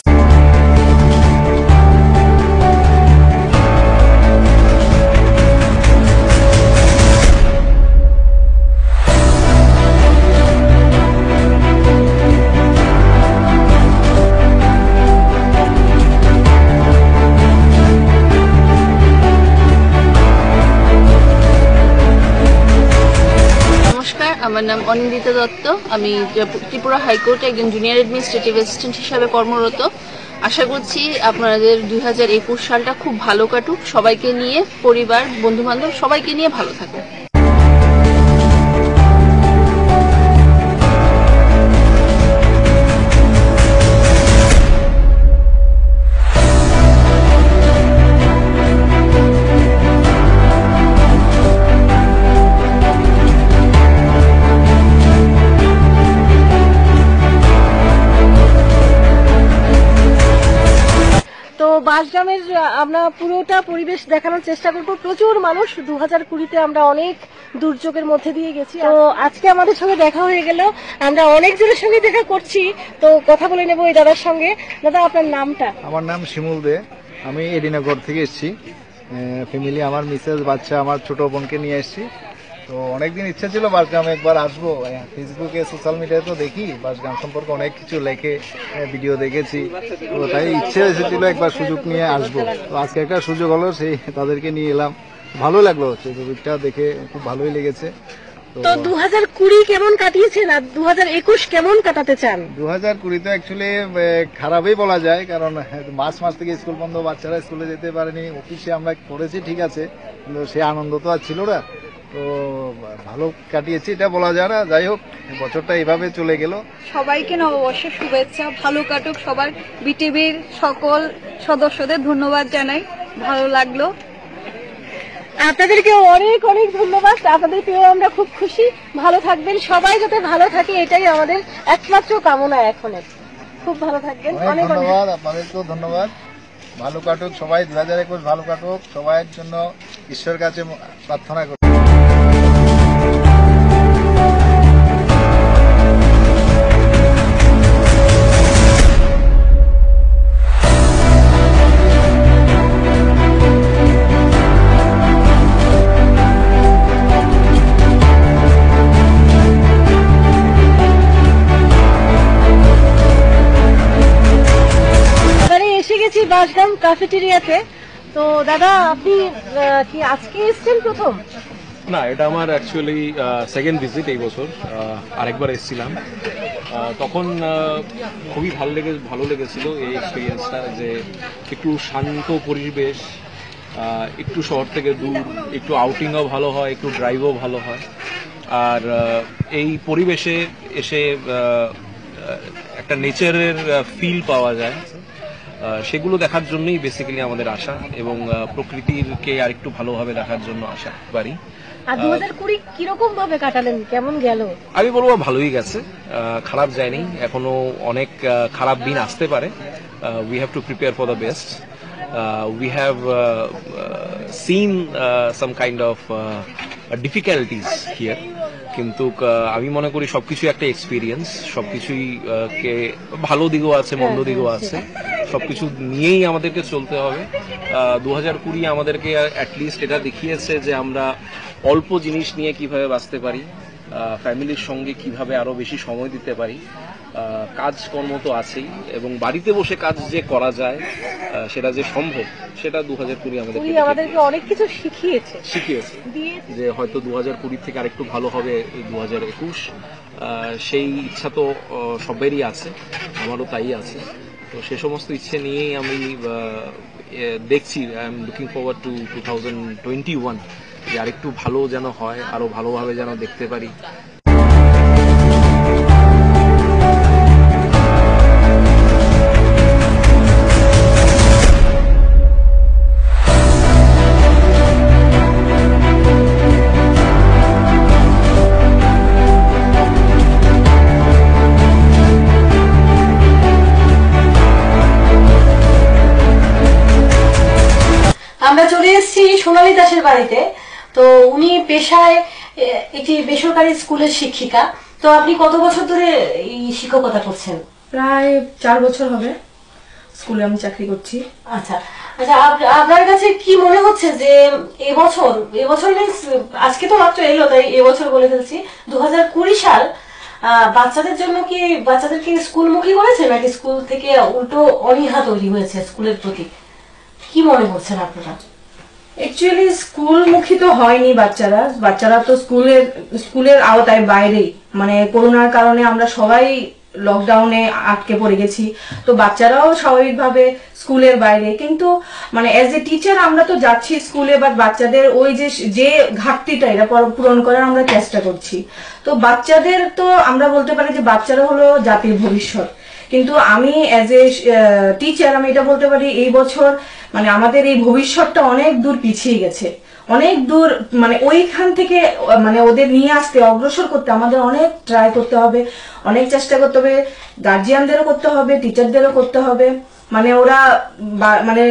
আমার নাম অনিন্দিতা দত্ত। আমি ত্রিপুরা হাইকোর্টে একজন জুনিয়র অ্যাডমিনিস্ট্রেটিভ অ্যাসিস্ট্যান্ট হিসাবে কর্মরত। আশা করছি আপনাদের 2021 সালটা খুব ভালো কাটুক, সবাইকে নিয়ে, পরিবার, বন্ধু বান্ধব সবাইকে নিয়ে ভালো থাকুক। বাসগ্রামের আমরা পুরোটা পরিবেশ দেখানোর চেষ্টা করব। প্রচুর মানুষ, 2020-তে আমরা অনেক দুর্যোগের মধ্যে দিয়ে গেছি। তো আজকে আমাদের সঙ্গে দেখা হয়ে গেল, আমরা অনেকজনের সঙ্গে দেখা করছি, তো কথা বলে নেব এই দাদার সঙ্গে। দাদা, আপনার নামটা? আমার নাম শিমুল দে, আমি এডিনগর থেকে এসেছি। ফ্যামিলি, আমার মিসেস, বাচ্চা, আমার ছোট বোনকে নিয়ে এসেছি। তো অনেকদিন ইচ্ছা ছিল বাসগ্রামে একবার আসবো। ফেসবুকে, সোশ্যাল মিডিয়ায় তো দেখি বাসগ্রাম সম্পর্কে অনেক কিছু লেখে, ভিডিও দেখেছি, তো তাই ইচ্ছে এসেছিল একবার সুযোগ নিয়ে আসবো। তো আজকে একটা সুযোগ হলো, সেই তাদেরকে নিয়ে এলাম। ভালো লাগলো, সেই ছবিটা দেখে খুব ভালোই লেগেছে। তো 2020 কেমন কাটিয়েছেন আর 2021 কেমন কাটাতে চান? 2020 তো অ্যাকচুয়ালি খারাপই বলা যায়, কারণ মার্চ মাস থেকে স্কুল বন্ধ, বাচ্চারা স্কুলে যেতে পারেনি। অফিসে আমরা করেছি ঠিক আছে, কিন্তু সে আনন্দ তো আর ছিল না। তো ভালো কাটিয়েছি এটা বলা যায় না। যাই হোক, বছরটা এইভাবে চলে গেল। সবাইকে নববর্ষের শুভেচ্ছা, ভালো কাটুক সবার। বিটিভির সকল সদস্যদের ধন্যবাদ জানাই, ভালো লাগলো। আপনাদেরকে অনেক অনেক ধন্যবাদ, আপনাদের পেয়েও আমরা খুব খুশি। ভালো থাকবেন, সবাই যাতে ভালো থাকে, এটাই আমাদের একমাত্র কামনা। এখন খুব ভালো থাকবেন। অনেক ধন্যবাদ, আপনাদেরকেও ধন্যবাদ। ভালো কাটুক সবাই, 2021 ভালো কাটুক সবাইয়ের জন্য, ঈশ্বরের কাছে প্রার্থনা করি। বাসগ্রাম ক্যাফেটেরিয়াতে। তো দাদা, আপনি কি আজকে এসেছেন প্রথম? না, এটা আমার অ্যাকচুয়ালি সেকেন্ড ভিজিট এই বছর। আরেকবার এসেছিলাম, তখন খুবই ভালো লেগেছিল এই এক্সপিরিয়েন্সটা, যে একটু শান্ত পরিবেশ, একটু শহর থেকে দূর, একটু আউটিংও ভালো হয়, একটু ড্রাইভও ভালো হয়। আর এই পরিবেশে এসে একটা নেচারের ফিল পাওয়া যায়, সেগুলো দেখার জন্যই বেসিক্যালি আমাদের আশা, এবং প্রকৃতিকে আরেকটু ভালোভাবে দেখার জন্য আশা করি। আর 2020 কিরকম ভাবে কাটালেন, কেমন গেল? আমি বলবো ভালোই গেছে, খারাপ যায়নি। এখনো অনেক খারাপ দিন আসতে পারে। We have to prepare for the best. We have seen some kind of difficulties here, কিন্তু আমি মনে করি সবকিছু একটা এক্সপিরিয়েন্স, সবকিছুই কে ভালো দিকও আছে, মন্দ দিকও আছে। সবকিছু নিয়েই আমাদেরকে চলতে হবে। 2020 আমাদেরকে অ্যাটলিস্ট এটা দেখিয়েছে যে আমরা অল্প জিনিস নিয়ে কিভাবে বাঁচতে পারি, ফ্যামিলির সঙ্গে কিভাবে আরো বেশি সময় দিতে পারি। কাজকর্ম তো আছেই, এবং বাড়িতে বসে কাজ যে করা যায় সেটা যে সম্ভব, সেটা 2020 আমাদেরকে অনেক কিছু শিখিয়েছে যে হয়তো 2020 থেকে আরেকটু ভালো হবে 2021। সেই ইচ্ছা তো সবারই আছে, আমারও তাই আছে। তো সে সমস্ত ইচ্ছে নিয়েই আমি দেখছি, I am looking forward to 2021, যে আরেকটু ভালো যেন হয়, আরো ভালোভাবে যেন দেখতে পারি। আমরা চলে এসেছি সোনালী দাসের বাড়িতে। তো উনি পেশায় একটি বেসরকারি স্কুলের শিক্ষিকা। তো আপনি কত বছর ধরে এই শিক্ষকতা করছেন? প্রায় 4 বছর হবে স্কুলে আমি চাকরি করছি। আচ্ছা আচ্ছা, আপনার কাছে কি মনে হচ্ছে যে এবছর মিন্স আজকে তো মাত্র এলো, তাই এবছর বলে ফেলছি, 2020 সাল বাচ্চাদের জন্য কি বাচ্চাদেরকে স্কুলমুখী করেছে, নাকি স্কুল থেকে উল্টো অনীহা তৈরি হয়েছে স্কুলের প্রতি? কি মনে করছেন আপনারা? অ্যাকচুয়ালি স্কুলমুখী তো হয়নি বাচ্চারা তো স্কুলের আওতায় বাইরেই, মানে করোনার কারণে আমরা সবাই লকডাউনে আটকে পড়ে গেছি। তো বাচ্চারাও স্বাভাবিকভাবে স্কুলের বাইরে, কিন্তু মানে অ্যাজ এ টিচার আমরা তো যাচ্ছি স্কুলে, বাট বাচ্চাদের ওই যে ঘাটতিটা এটা পূরণ করার আমরা চেষ্টা করছি। তো বাচ্চাদের তো আমরা বলতে পারি যে বাচ্চারা হলো জাতির ভবিষ্যৎ, কিন্তু আমি অ্যাজ এ টিচার আমি এটা বলতে পারি এই বছর মানে আমাদের এই ভবিষ্যৎটা অনেক দূর পিছিয়ে গেছে, অনেক দূর, মানে ওইখান থেকে মানে ওদের নিয়ে আসতে অগ্রসর করতে আমাদের অনেক ট্রাই করতে হবে, অনেক চেষ্টা করতে হবে, গার্জিয়ানদেরও করতে হবে, টিচারদেরও করতে হবে। মানে ওরা মানে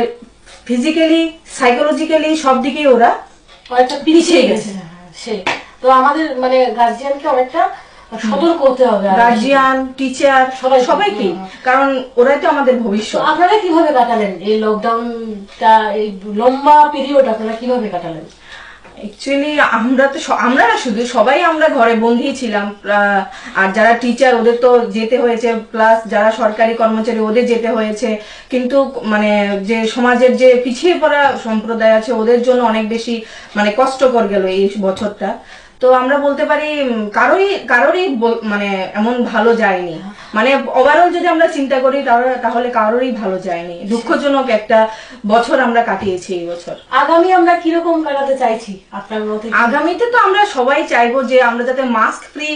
ফিজিক্যালি সাইকোলজিক্যালি সব দিকেই ওরা অনেকটা পিছিয়ে গেছে। তো আমাদের মানে গার্জিয়ানকে অনেকটা সতর্ক করতে হবে, গার্জিয়ান টিচার সবাইকে, কারণ ওরাই তো আমাদের ভবিষ্যৎ। আপনারা কিভাবে কাটালেন এই লকডাউনটা, এই লম্বা পিরিয়ড আপনারা কিভাবে কাটালেন? অ্যাকচুয়ালি আমরা না শুধু সবাই আমরা ঘরে বন্দী ছিলাম, আর যারা টিচার ওদের তো যেতে হয়েছে, প্লাস যারা সরকারি কর্মচারী ওদের যেতে হয়েছে, কিন্তু মানে যে সমাজের যে পিছিয়ে পড়া সম্প্রদায় আছে ওদের জন্য অনেক বেশি মানে কষ্টকর গেল এই বছরটা। তো আমরা বলতে পারি কারোরই মানে এমন ভালো যায়নি, মানে ওভারঅল যদি আমরা চিন্তা করি তাহলে কারোরই ভালো যায়নি, দুঃখজনক একটা বছর আমরা কাটিয়েছি এই বছর। আগামী আমরা কিরকম কাটাতে চাইছি আপনার মতে? আগামীতে তো আমরা সবাই চাইবো যে আমরা যাতে মাস্ক ফ্রি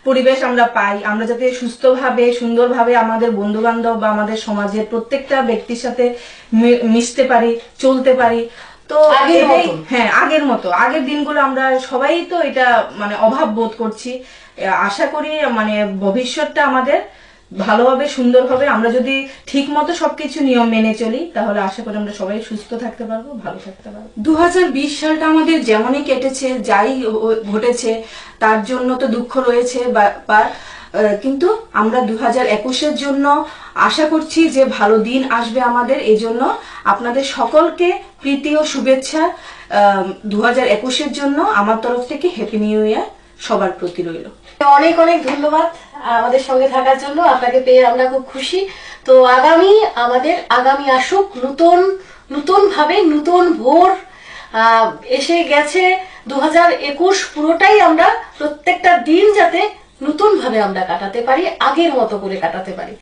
পরিবেশ আমরা পাই, আমরা যাতে সুস্থভাবে সুন্দরভাবে আমাদের বন্ধু বান্ধব বা আমাদের সমাজের প্রত্যেকটা ব্যক্তির সাথে মিশতে পারি, চলতে পারি। তো হ্যাঁ আগের মতো, আগের দিনগুলো আমরা সবাই তো এটা মানে অভাব বোধ করছি। আশা করি মানে ভবিষ্যৎটা আমাদের ভালো হবে, সুন্দর হবে। আমরা যদি ঠিক মতো সবকিছু নিয়ম মেনে চলি তাহলে আশা করি আমরা সবাই সুস্থ থাকতে পারবো, ভালো থাকতে পারবো। 2020 সালটা আমাদের যেমনই কেটেছে, যাই ঘটেছে তার জন্য তো দুঃখ রয়েছে, কিন্তু আমরা 2021-এর জন্য আশা করছি যে ভালো দিন আসবে আমাদের। এই জন্য আপনাদের সকলকে প্রীতি ও শুভেচ্ছা 2021-এর জন্য আমার তরফ থেকে হ্যাপি নিউ ইয়ার সবার প্রতি রইল। অনেক অনেক ধন্যবাদ আমাদের সঙ্গে থাকার জন্য, আপনাকে পেয়ে আমরা খুব খুশি। তো আগামী আসুক নতুন ভাবে, নতুন ভোর এসে গেছে 2021 পুরোটাই আমরা প্রত্যেকটা দিন যাতে নতুন ভাবে আমরা কাটাতে পারি, আগের মতো করে কাটাতে পারি।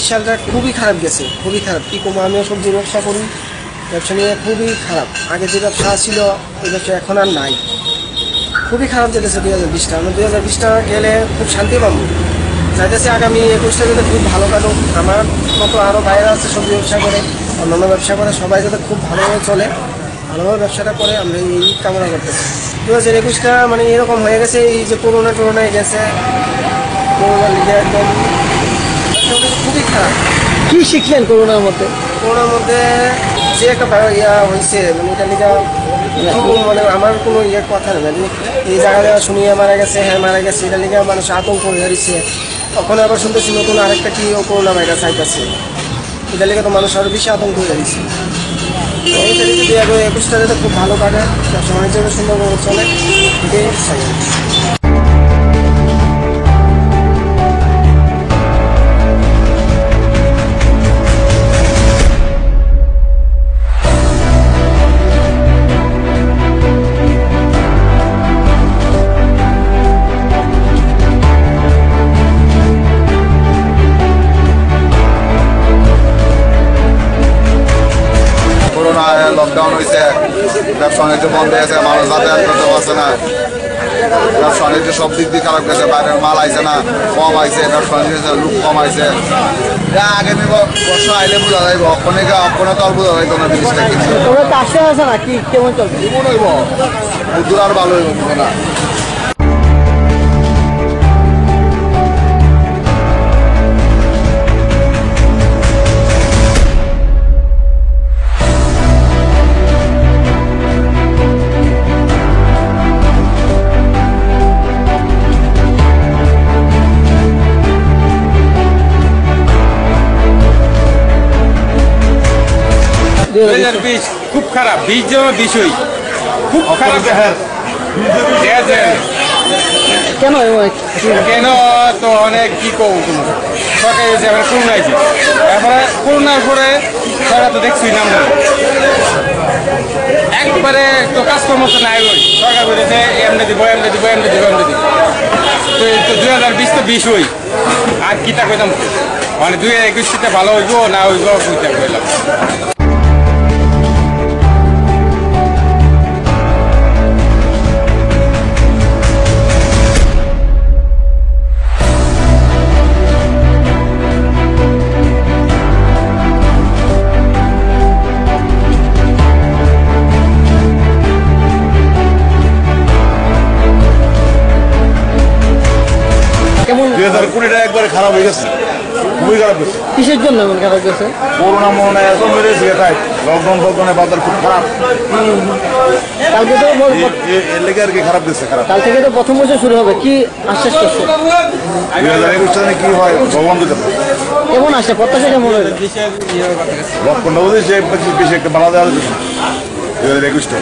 সালটা খুবই খারাপ গেছে, খুবই খারাপ। কি কম, আমিও সবজি ব্যবসা করি, ব্যবসা নিয়ে খুবই খারাপ। আগে যে ব্যবসা ছিল ওই ব্যবসা এখন আর নাই, খুবই খারাপ যেতেছে 2020টা। আমি 2020টা গেলে খুব শান্তি পাবো, চাইতেছি আগামী 21টা যাতে খুব ভালো কাটুক। আমার মতো আরও বাইরে আছে সবজি ব্যবসা করে, অন্যান্য ব্যবসা করে, সবাই যাতে খুব ভালোভাবে চলে। ভালোভাবে ব্যবসাটা করে আমরা এই কামনা করতেছি। 2021টা মানে এরকম হয়ে গেছে, এই যে করোনা গেছে, করোনার লিগে একদম খুবই খারাপ। কি শিখলেন করোনার মধ্যে? করোনার মধ্যে যে একটা হয়েছে মানে এটা লিগা মানে আমার কোনো কথা নেই, মানে এই জায়গায় শুনিয়ে মারা গেছে, হ্যাঁ মারা গেছে, এটা লিগে মানুষ আতঙ্ক হয়ে দিচ্ছে। তখন আবার শুনতেছি নতুন আরেকটা কি করোনা ভাইরাস আইতেছে, এটা লিগে তো মানুষ আরো বেশি আতঙ্ক হয়ে দিচ্ছে। এইটা যদি 2021টা যাতে খুব ভালো কাটে, ব্যবসা বাণিজ্য সুন্দরভাবে চলে, এটাই চাই। লকডাউন হয়েছে, ব্যবসা বাণিজ্য বন্ধ হয়েছে, মানুষ যাতায়াত করতে পারছে না, ব্যবসা বাণিজ্য সব দিক দিয়ে খারাপ গেছে, বাইরের মাল আইছে না, কম আইছে, ব্যবসা বাণিজ্য লোক কম আইছে। আগামী বর্ষ আইলে বোঝা যাইব, অক্ষণে তো আর বোঝা যাইতো না জিনিসটা কিন্তু আছে না কি কেমন চলবে, কেমন হইব উদ্দূর আর ভালো হইব না। খুব খারাপ, 20 জনের বিষয় খুব খারাপ। কেন কেন তো অনেক কি কম সরকার এবার করোনা আছে, এরপরে করোনার পরে সরকার তো দেখছি নাম একবারে তো কাজকর্ম তো নাই, সরকার বলেছে এমনি দিব এমনি দিব এমনি দিব এমনি দিব। তো 2020 তো 20 হই আর কিতা কইতাম, মানে 2021টা ভালো হইব না হইব কইতা কইলাম। কেমন 2020টা একবারে খারাপ হয়ে গেছে, খুবই খারাপ গেছে। কিসের জন্য এমন খারাপ গেছে? করোনা মনে এত মেরেছে, তাই লকডাউন ফকডাউনে বাজার খুব খারাপ। কালকে তো এর লেগে আর কি খারাপ গেছে, খারাপ। কাল থেকে তো প্রথম বছর শুরু হবে, কি আশ্বাস করছে? 2021 সালে কি হয় ভগবান দিতে পারে। কেমন আসে প্রত্যাশা, কেমন হবে? লক্ষণটা বলছি যে বেশি একটা বাধা দেওয়া যাচ্ছে 2021টা।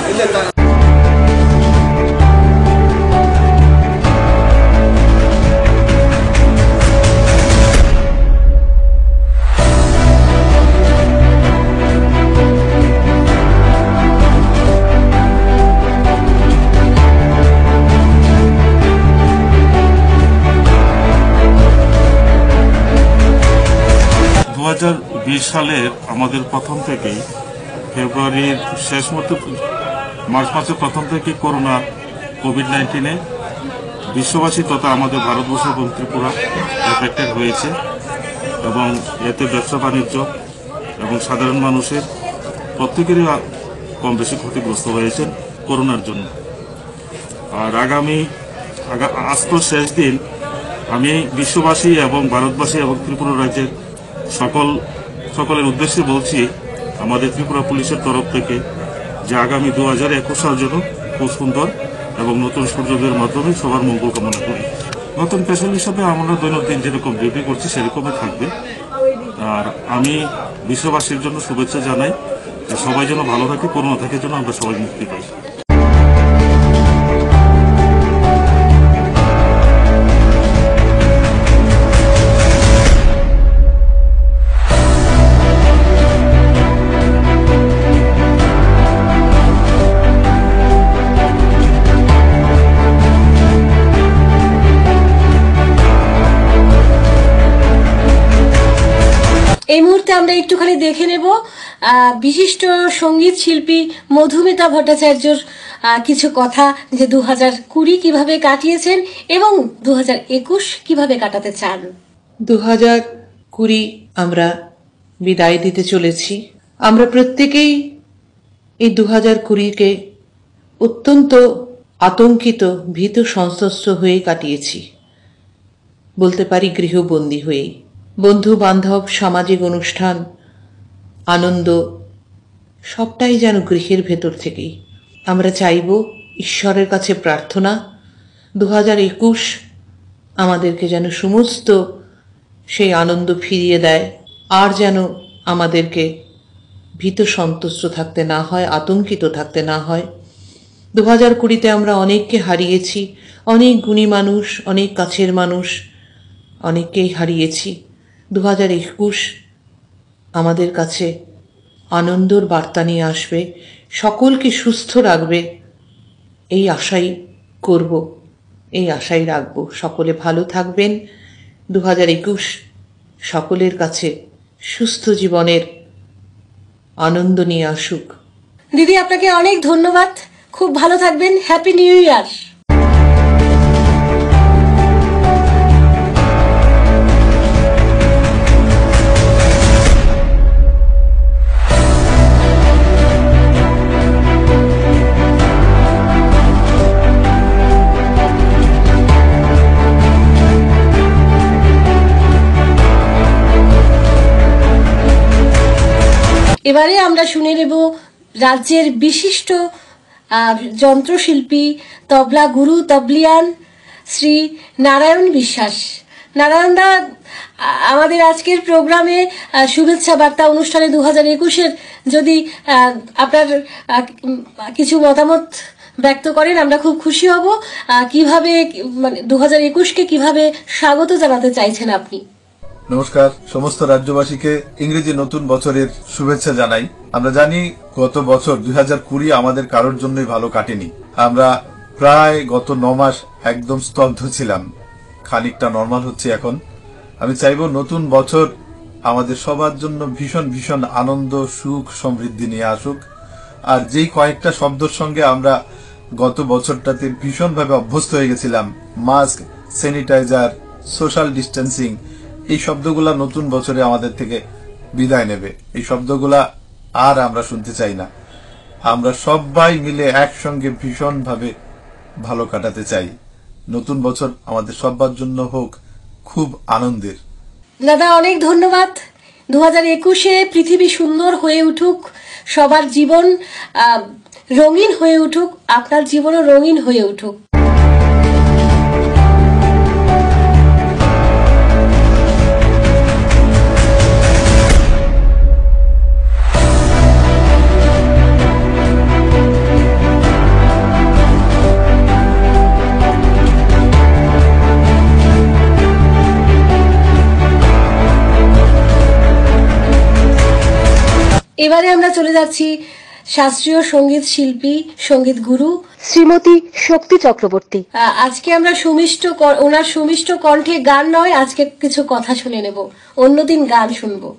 2020 সালের আমাদের প্রথম থেকেই ফেব্রুয়ারির শেষ মতো মার্চ মাসের প্রথম থেকে করোনা কোভিড-19 বিশ্ববাসী তথা আমাদের ভারতবর্ষ এবং ত্রিপুরা এফেক্টেড হয়েছে এবং এতে ব্যবসা বাণিজ্য এবং সাধারণ মানুষের প্রত্যেকেরই কম বেশি ক্ষতিগ্রস্ত হয়েছেন করোনার জন্য। আর আজ তো শেষ দিন, আমি বিশ্ববাসী এবং ভারতবাসী এবং ত্রিপুরা রাজ্যের সকলের উদ্দেশ্যে বলছি, আমাদের ত্রিপুরা পুলিশের তরফ থেকে যে আগামী 2021 সাল যেন খুব সুন্দর এবং নতুন সূর্যোদয়ের মাধ্যমে সবার মঙ্গল কামনা করি। নতুন পেশাল হিসাবে আমরা দৈনন্দিন যেরকম ডিউটি করছি সেরকমই থাকবে। আর আমি বিশ্ববাসীর জন্য শুভেচ্ছা জানাই যে সবাই যেন ভালো থাকে, করোনা থেকে যেন আমরা সবাই মুক্তি পাই। এই মুহূর্তে আমরা একটুখানি দেখে নেব বিশিষ্ট সঙ্গীত শিল্পী মধুমিতা ভট্টাচার্যর কিছু কথা, যে 2020 কিভাবে কাটিয়েছেন এবং 2021 কিভাবে কাটাতে চান। 2020 আমরা বিদায় দিতে চলেছি। আমরা প্রত্যেকেই এই 2020-কে অত্যন্ত আতঙ্কিত ভীত সন্ত্রস্ত হয়ে কাটিয়েছি, বলতে পারি গৃহবন্দী হয়েই। বন্ধু বান্ধব, সামাজিক অনুষ্ঠান, আনন্দ সবটাই যেন গৃহের ভেতর থেকেই। আমরা চাইব, ঈশ্বরের কাছে প্রার্থনা, 2021 আমাদেরকে যেন সমস্ত সেই আনন্দ ফিরিয়ে দেয়, আর যেন আমাদেরকে ভীত সন্ত্রস্ত থাকতে না হয়, আতঙ্কিত থাকতে না হয়। 2020-তে আমরা অনেককে হারিয়েছি, অনেক গুণী মানুষ, অনেক কাছের মানুষ, অনেককেই হারিয়েছি। 2021 আমাদের কাছে আনন্দর বার্তা নিয়ে আসবে, সকলকে সুস্থ রাখবে, এই আশাই করব, এই আশাই রাখব। সকলে ভালো থাকবেন। 2021 সকলের কাছে সুস্থ জীবনের আনন্দ নিয়ে আসুক। দিদি, আপনাকে অনেক ধন্যবাদ, খুব ভালো থাকবেন। Happy new year. এবারে আমরা শুনে নেব রাজ্যের বিশিষ্ট যন্ত্রশিল্পী, তবলা গুরু, তবলিয়ান শ্রী নারায়ণ বিশ্বাস। নারায়ণদা, আমাদের আজকের প্রোগ্রামে শুভেচ্ছা বার্তা অনুষ্ঠানে 2021-এর যদি আপনার কিছু মতামত ব্যক্ত করেন আমরা খুব খুশি হব। কিভাবে, মানে 2021-কে কিভাবে স্বাগত জানাতে চাইছেন আপনি? নমস্কার, সমস্ত রাজ্যবাসীকে ইংরেজি নতুন বছরের শুভেচ্ছা জানাই। আমরা জানি গত বছর 2020 আমাদের কারোর জন্যই ভালো কাটেনি। আমরা প্রায় গত 9 মাস একদম স্তব্ধ ছিলাম, খানিকটা নরমাল হচ্ছে এখন। আমি চাইব নতুন বছর আমাদের সবার জন্য ভীষণ ভীষণ আনন্দ, সুখ, সমৃদ্ধি নিয়ে আসুক। আর যেই কয়েকটা শব্দের সঙ্গে আমরা গত বছরটাতে ভীষণভাবে অভ্যস্ত হয়ে গেছিলাম, মাস্ক, স্যানিটাইজার, সোশ্যাল ডিস্টেন্সিং, এই শব্দগুলা নতুন বছরে আমাদের থেকে বিদায় নেবে। এই শব্দগুলা আর আমরা শুনতে চাই না। আমরা সবাই মিলে একসঙ্গে ভীষণভাবে ভালো কাটাতে চাই। নতুন বছর আমাদের সবার জন্য হোক খুব আনন্দের। দাদা, অনেক ধন্যবাদ। 2021-এ পৃথিবী সুন্দর হয়ে উঠুক, সবার জীবন রঙিন হয়ে উঠুক, আপনার জীবনও রঙিন হয়ে উঠুক। এবারে আমরা চলে যাচ্ছি শাস্ত্রীয় সঙ্গীত শিল্পী, সঙ্গীত গুরু শ্রীমতী শক্তি চক্রবর্তী। আজকে আমরা ওনার সুমিষ্ট কণ্ঠে গান নয়, আজকে কিছু কথা শুনে নেব, অন্যদিন গান শুনবো।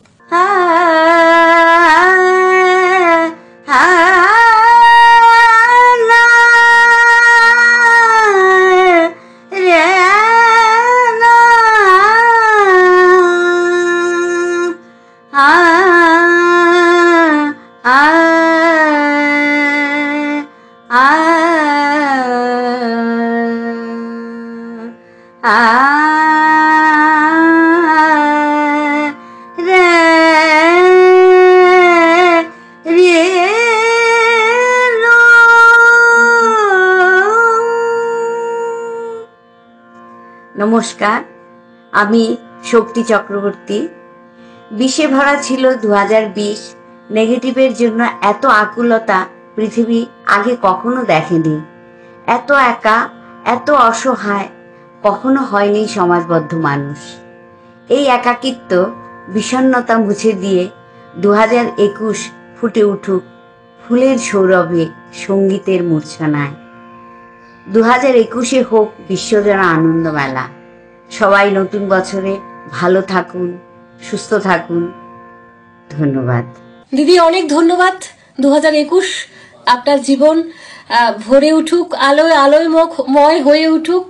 নমস্কার, আমি শক্তি চক্রবর্তী। বিষে ভরা ছিল 2020। নেগেটিভের জন্য এত আকুলতা পৃথিবী আগে কখনো দেখেনি। এত একা, এত অসহায় কখনো হয়নি সমাজবদ্ধ মানুষ। এই একাকিত্ব, বিষণ্ণতা মুছে দিয়ে 2021 ফুটে উঠুক ফুলের সৌরভে, সঙ্গীতের মূর্ছনায়। 2021-এ হোক বিশ্বজোড়া আনন্দ মেলা। সবাই নতুন বছরে ভালো থাকুন, সুস্থ থাকুন। ধন্যবাদ দিদি, অনেক ধন্যবাদ। 2021 আপনার জীবন ভরে উঠুক, আলোয় আলোয়ময় হয়ে উঠুক।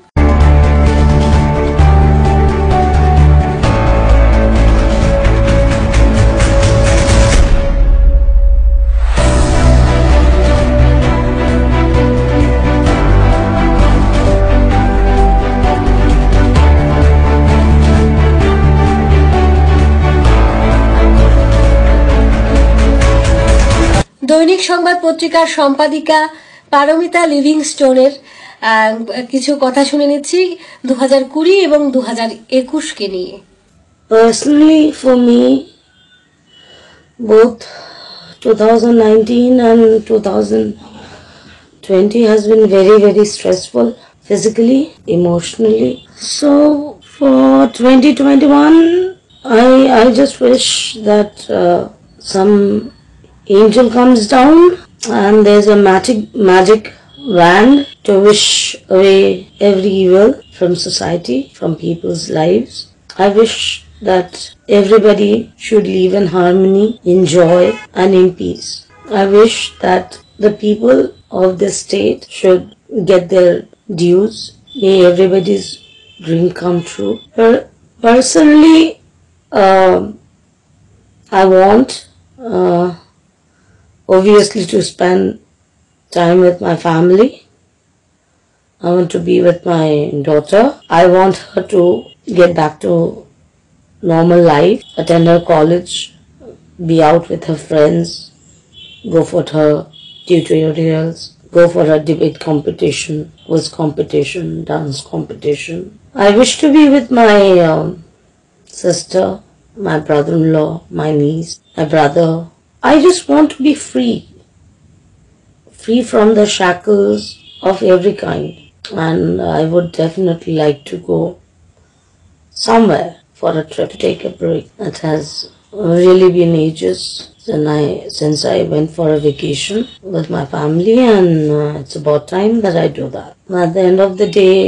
দৈনিক সংবাদ পত্রিকার সম্পাদিকা পারমিতা লিভিংস্টোনের কিছু কথা শুনে নিচ্ছি 2020 এবং 2021-কে নিয়ে। Personally, for me, both 2019 and 2020 has been very, very stressful, physically, emotionally. So for 2021, I just wish that some angel comes down and there's a magic wand to wish away every evil from society, from people's lives. I wish that everybody should live in harmony, in joy and in peace. I wish that the people of this state should get their dues. May everybody's dream come true. Personally, I want obviously to spend time with my family. I want to be with my daughter. I want her to get back to normal life, attend her college, be out with her friends, go for her tutorials, go for her debate competition, quiz competition, dance competition. I wish to be with my sister, my brother-in-law, my niece, my brother. I just want to be free from the shackles of every kind. And I would definitely like to go somewhere for a trip, to take a break. It has really been ages since I went for a vacation with my family, and it's about time that I do that. At the end of the day,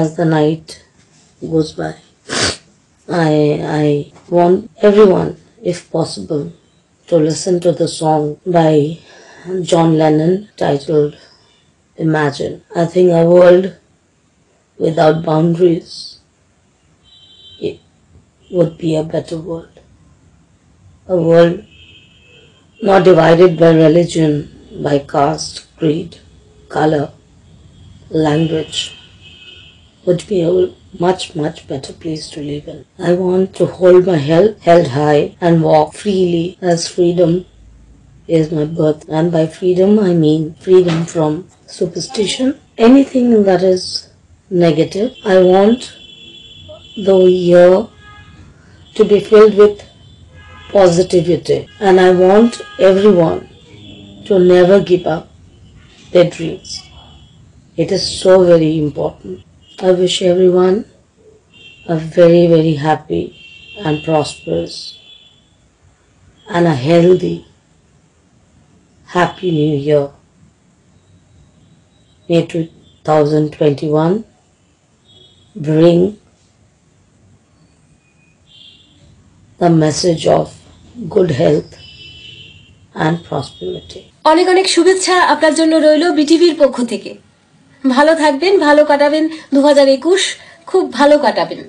as the night goes by, I want everyone, if possible, to listen to the song by John Lennon titled Imagine. I think a world without boundaries would be a better world. A world not divided by religion, by caste, creed, color, language, would be a much, much better place to live in. I want to hold my head high and walk freely, as freedom is my birth. And by freedom, I mean freedom from superstition, anything that is negative. I want the year to be filled with positivity, and I want everyone to never give up their dreams. It is so very important. I wish everyone a very, very happy and prosperous and a healthy, happy new year. May 2021 bring the message of good health and prosperity. অনেক অনেক শুভেচ্ছা আপনার জন্য রইল বিটিভির পক্ষ থেকে। ভালো থাকবেন, ভালো কাটাবেন 2021, খুব ভালো কাটাবেন।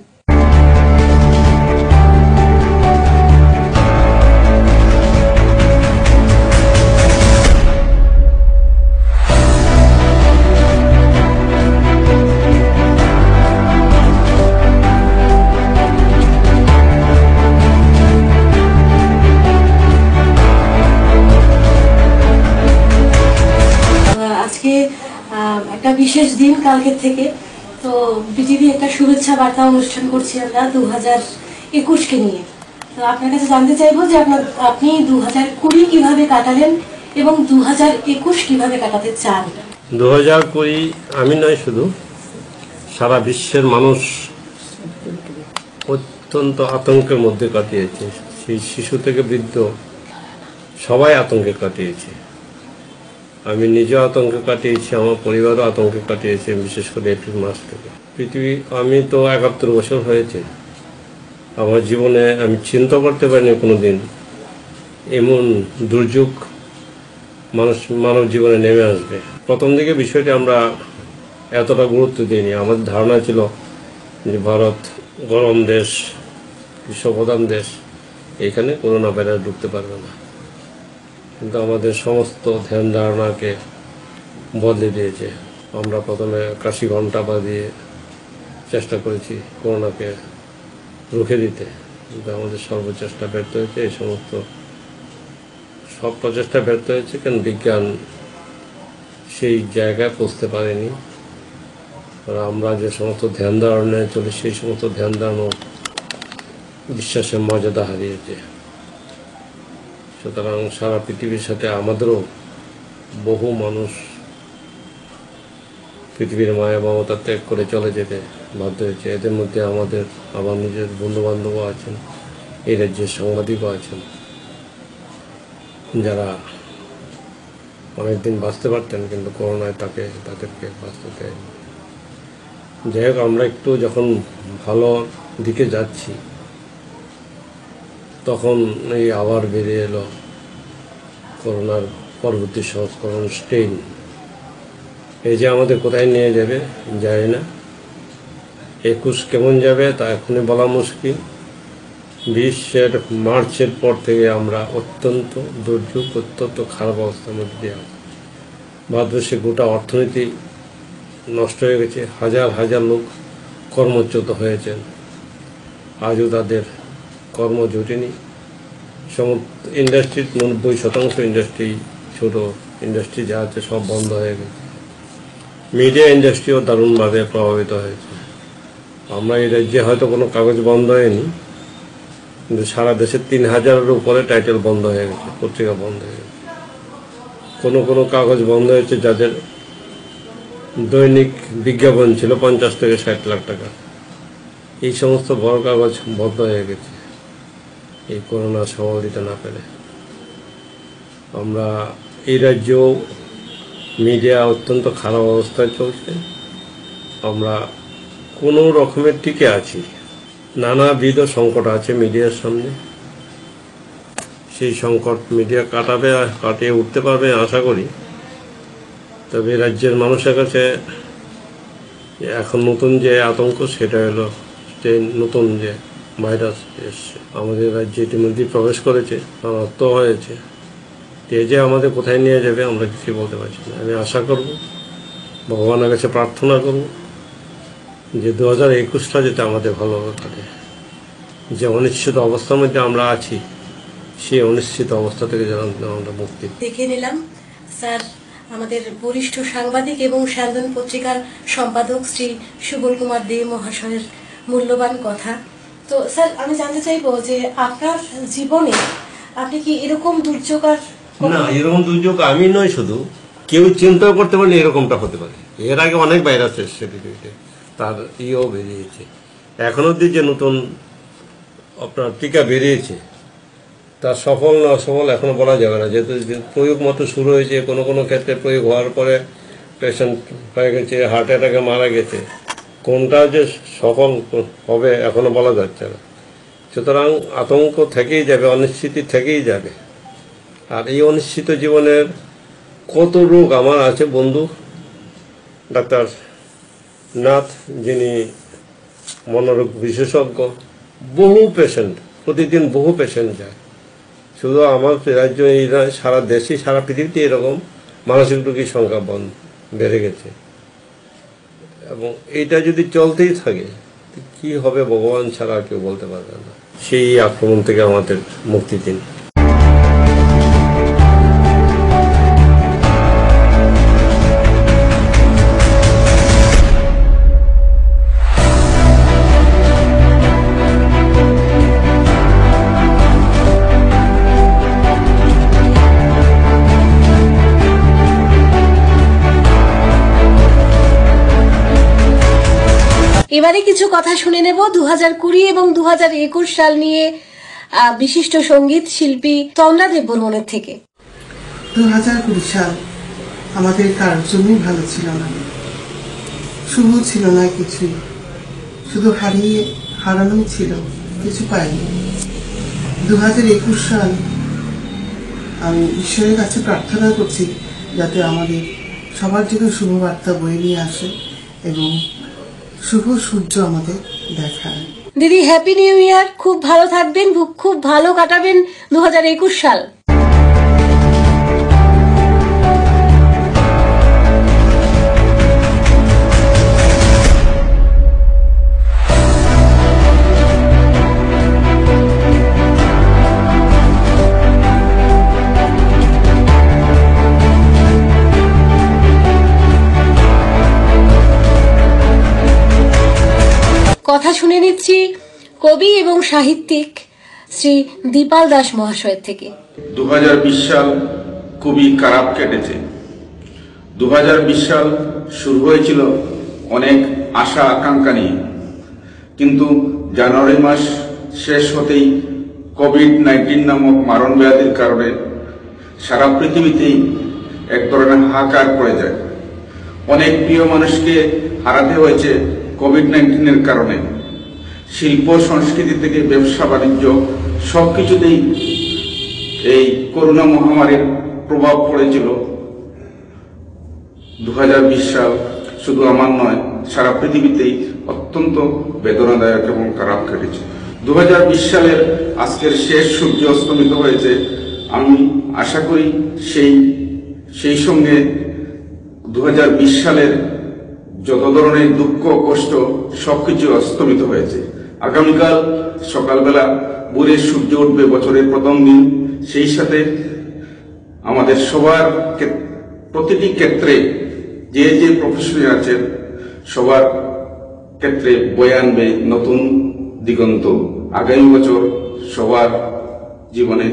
একটা বিশেষ দিন কালকের থেকে, তো বিটিভি একটা শুভেচ্ছা বার্তা অনুষ্ঠান করছি আমরা 2021-কে নিয়ে। তো আপনার কাছে জানতে চাইবো যে আপনি 2020 কিভাবে কাটালেন এবং 2021 কিভাবে কাটাতে চান। 2020 আমি নয়, শুধু সারা বিশ্বের মানুষ অত্যন্ত আতঙ্কের মধ্যে কাটিয়েছে। সেই শিশু থেকে বৃদ্ধ সবাই আতঙ্কে কাটিয়েছে। আমি নিজেও আতঙ্কে কাটিয়েছি, আমার পরিবারও আতঙ্কে কাটিয়েছে, বিশেষ করে এপ্রিল মাস থেকে। আমি তো 71 বছর হয়েছে। আমার জীবনে আমি চিন্তা করতে পারিনি কোনোদিন এমন দুর্যোগ মানব জীবনে নেমে আসবে। প্রথম দিকে বিষয়টি আমরা এতটা গুরুত্ব দিইনি। আমাদের ধারণা ছিল যে ভারত গরম দেশ, গ্রীষ্মপ্রধান দেশ, এখানে করোনা ভাইরাস ঢুকতে পারবে না। কিন্তু আমাদের সমস্ত ধ্যান ধারণাকে বদলে দিয়েছে। আমরা প্রথমে 81 ঘন্টা দিয়ে চেষ্টা করেছি করোনাকে রুখে দিতে, কিন্তু আমাদের সর্বচেষ্টা ব্যর্থ হয়েছে। এই সমস্ত সব প্রচেষ্টা ব্যর্থ হয়েছে, কারণ বিজ্ঞান সেই জায়গায় পৌঁছতে পারেনি। আমরা যে সমস্ত ধ্যান ধারণায় চলে সেই সমস্ত ধ্যান ধারণা বিশ্বাসের মর্যাদা হারিয়েছে। সুতরাং সারা পৃথিবীর সাথে আমাদেরও বহু মানুষ পৃথিবীর মায়া মমতা ত্যাগ করে চলে যেতে বাধ্য হয়েছে। এদের মধ্যে আমাদের আমার নিজের বন্ধুবান্ধবও আছেন, এই রাজ্যের সাংবাদিকও আছেন, যারা অনেকদিন বাঁচতে পারতেন কিন্তু করোনায় তাদেরকে বাঁচতে দেয়নি। যাই হোক, আমরা একটু যখন ভালো দিকে যাচ্ছি তখন এই আবার বেরিয়ে এলো করোনার পরবর্তী সংস্করণ স্ট্রেন। এই যে আমাদের কোথায় নিয়ে যাবে জানি না। 21 কেমন যাবে তা এখনই বলা মুশকিল। 20 মার্চের পর থেকে আমরা অত্যন্ত দুর্যোগ, অত্যন্ত খারাপ অবস্থার মধ্যে দিয়ে আছি। ভারতবর্ষে গোটা অর্থনীতি নষ্ট হয়ে গেছে, হাজার হাজার লোক কর্মচ্যুত হয়েছেন, আজও তাদের কর্ম জুটেনি। ইন্ডাস্ট্রির 90% ইন্ডাস্ট্রি, ছোট ইন্ডাস্ট্রি যা আছে সব বন্ধ হয়ে গেছে। মিডিয়া ইন্ডাস্ট্রিও দারুণভাবে প্রভাবিত হয়েছে। আমরা এই রাজ্যে হয়তো কোনো কাগজ বন্ধ হয়নি, কিন্তু সারা দেশে 3000-এর উপরে টাইটেল বন্ধ হয়ে গেছে, পত্রিকা বন্ধ হয়ে গেছে। কোনো কাগজ বন্ধ হয়েছে যাদের দৈনিক বিজ্ঞাপন ছিল 50 থেকে 60 লাখ টাকা। এই সমস্ত বড় কাগজ বন্ধ হয়ে গেছে এই করোনা সামাল দিতে না পেরে। আমরা এই রাজ্যেও মিডিয়া অত্যন্ত খারাপ অবস্থায় চলছে। আমরা কোনো রকমের টিকে আছি। নানাবিধ সংকট আছে মিডিয়ার সামনে। সেই সংকট মিডিয়া কাটিয়ে উঠতে পারবে আশা করি। তবে রাজ্যের মানুষের কাছে এখন নতুন যে আতঙ্ক সেটা হলো যে নতুন যে ভাইরাস এসছে আমাদের রাজ্যে, ইতিমধ্যে প্রবেশ করেছে, শনাক্ত হয়েছে। এই যে আমাদের কোথায় নিয়ে যাবে আমরা কিছু বলতে পারছি না। আমি আশা করব, ভগবানের কাছে প্রার্থনা করব যে 2021টা যাতে আমাদের ভালোভাবে কাটে। যে অনিশ্চিত অবস্থার মধ্যে আমরা আছি সেই অনিশ্চিত অবস্থা থেকে যেন আমরা মুক্তি। দেখে নিলাম স্যার আমাদের বরিষ্ঠ সাংবাদিক এবং স্যান্দন পত্রিকার সম্পাদক শ্রী সুবল কুমার দে মহাশয়ের মূল্যবান কথা। তো স্যার আমি জানতে চাইবো যে আপনার জীবনে আপনি কি এরকম দুর্যোগ আর না, এরকম দুর্যোগ আমি নয়, শুধু কেউ চিন্তাও করতে পারেনি এরকমটা হতে পারে। এর আগে অনেক ভাইরাস এসছে পৃথিবীতে, তার ইয়েও বেরিয়েছে। এখন অব্দি যে নতুন আপনার টিকা বেরিয়েছে তার সফল না অসফল এখনো বলা যাবে না, যেহেতু প্রয়োগ মাত্র শুরু হয়েছে। কোনো ক্ষেত্রে প্রয়োগ হওয়ার পরে পেশেন্ট হয়ে গেছে, হার্ট অ্যাটাকে মারা গেছে। কোনটা যে সফল হবে এখনো বলা যাচ্ছে না। সুতরাং আতঙ্ক থেকেই যাবে, অনিশ্চিতি থেকেই যাবে। আর এই অনিশ্চিত জীবনের কত রোগ আমার আছে বন্ধু ডাক্তার নাথ, যিনি মনোরোগ বিশেষজ্ঞ, বহু পেশেন্ট, প্রতিদিন বহু পেশেন্ট যায়। শুধু আমার রাজ্য এই নয়, সারা দেশে সারা পৃথিবীতে এরকম মানসিক রোগীর সংখ্যা বেড়ে গেছে। এবং এইটা যদি চলতেই থাকে কি হবে ভগবান ছাড়া কেউ বলতে পারবে না। সেই আক্রমণ থেকে আমাদের মুক্তি দিন। এবারে কিছু কথা শুনে নেব 2020 এবং 2021 সাল নিয়ে বিশিষ্ট সঙ্গীত শিল্পী তন্দ্রা দেববর্মনের থেকে। 2020 সাল আমাদের কারোর জন্যই ভালো ছিল না, শুভ ছিল না কিছুই, শুধু হারানোই ছিল, কিছু পাইনি। 2021 সাল আমি ঈশ্বরের কাছে প্রার্থনা করছি যাতে আমাদের সবার জন্য শুভ বার্তা বয়ে নিয়ে আসে এবং শুভ সূর্য আমাদের দেখায়। দিদি হ্যাপি নিউ ইয়ার, খুব ভালো থাকবেন, খুব ভালো কাটাবেন 2021 সাল। কথা শুনে নিচ্ছি কবি এবং সাহিত্যিক শ্রী দীপাল দাস মহাশয়ের থেকে। 2020 সাল খুবই খারাপ কেটেছে। 2020 সাল শুরু হয়েছিল অনেক আশা আকাঙ্ক্ষা নিয়ে, কিন্তু জানুয়ারি মাস শেষ হতেই কোভিড-19 নামক মারণ ব্যাধির কারণে সারা পৃথিবীতেই এক ধরনের হাহাকার পড়ে যায়। অনেক প্রিয় মানুষকে হারাতে হয়েছে কোভিড-19 কারণে। শিল্প সংস্কৃতি থেকে ব্যবসা বাণিজ্য সবকিছুতেই এই করোনা মহামারীর প্রভাব পড়েছিল। 2020 সাল শুধু আমার নয়, সারা পৃথিবীতেই অত্যন্ত বেদনাদায়ক এবং খারাপ কেটেছে। 2020 সালের আজকের শেষ সূর্য অস্তমিত হয়েছে। আমি আশা করি সেই সঙ্গে 2020 সালের যত ধরনের দুঃখ কষ্ট সবকিছু অস্তমিত হয়েছে। আগামীকাল সকালবেলা ভোরে সূর্য উঠবে, বছরের প্রথম দিন। সেই সাথে আমাদের সবার প্রতিটি ক্ষেত্রে যে যে প্রফেশনে আছেন সবার ক্ষেত্রে বয়ে আনবে নতুন দিগন্ত। আগামী বছর সবার জীবনে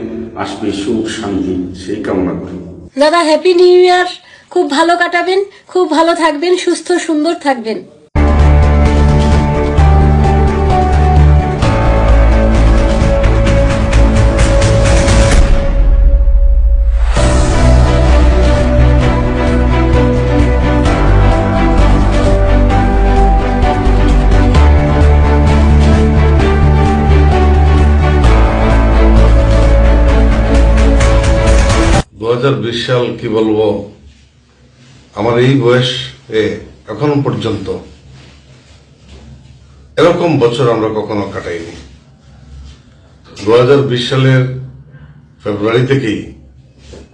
আসবে সুখ শান্তি, সেই কামনা করি। দাদা হ্যাপি নিউ ইয়ার, খুব ভালো কাটাবেন, খুব ভালো থাকবেন, সুস্থ সুন্দর থাকবেন। সাল কি বলবো, আমার এই বয়স এখন পর্যন্ত এরকম বছর আমরা কখনো কাটাইনি। 2020 সালের ফেব্রুয়ারি থেকেই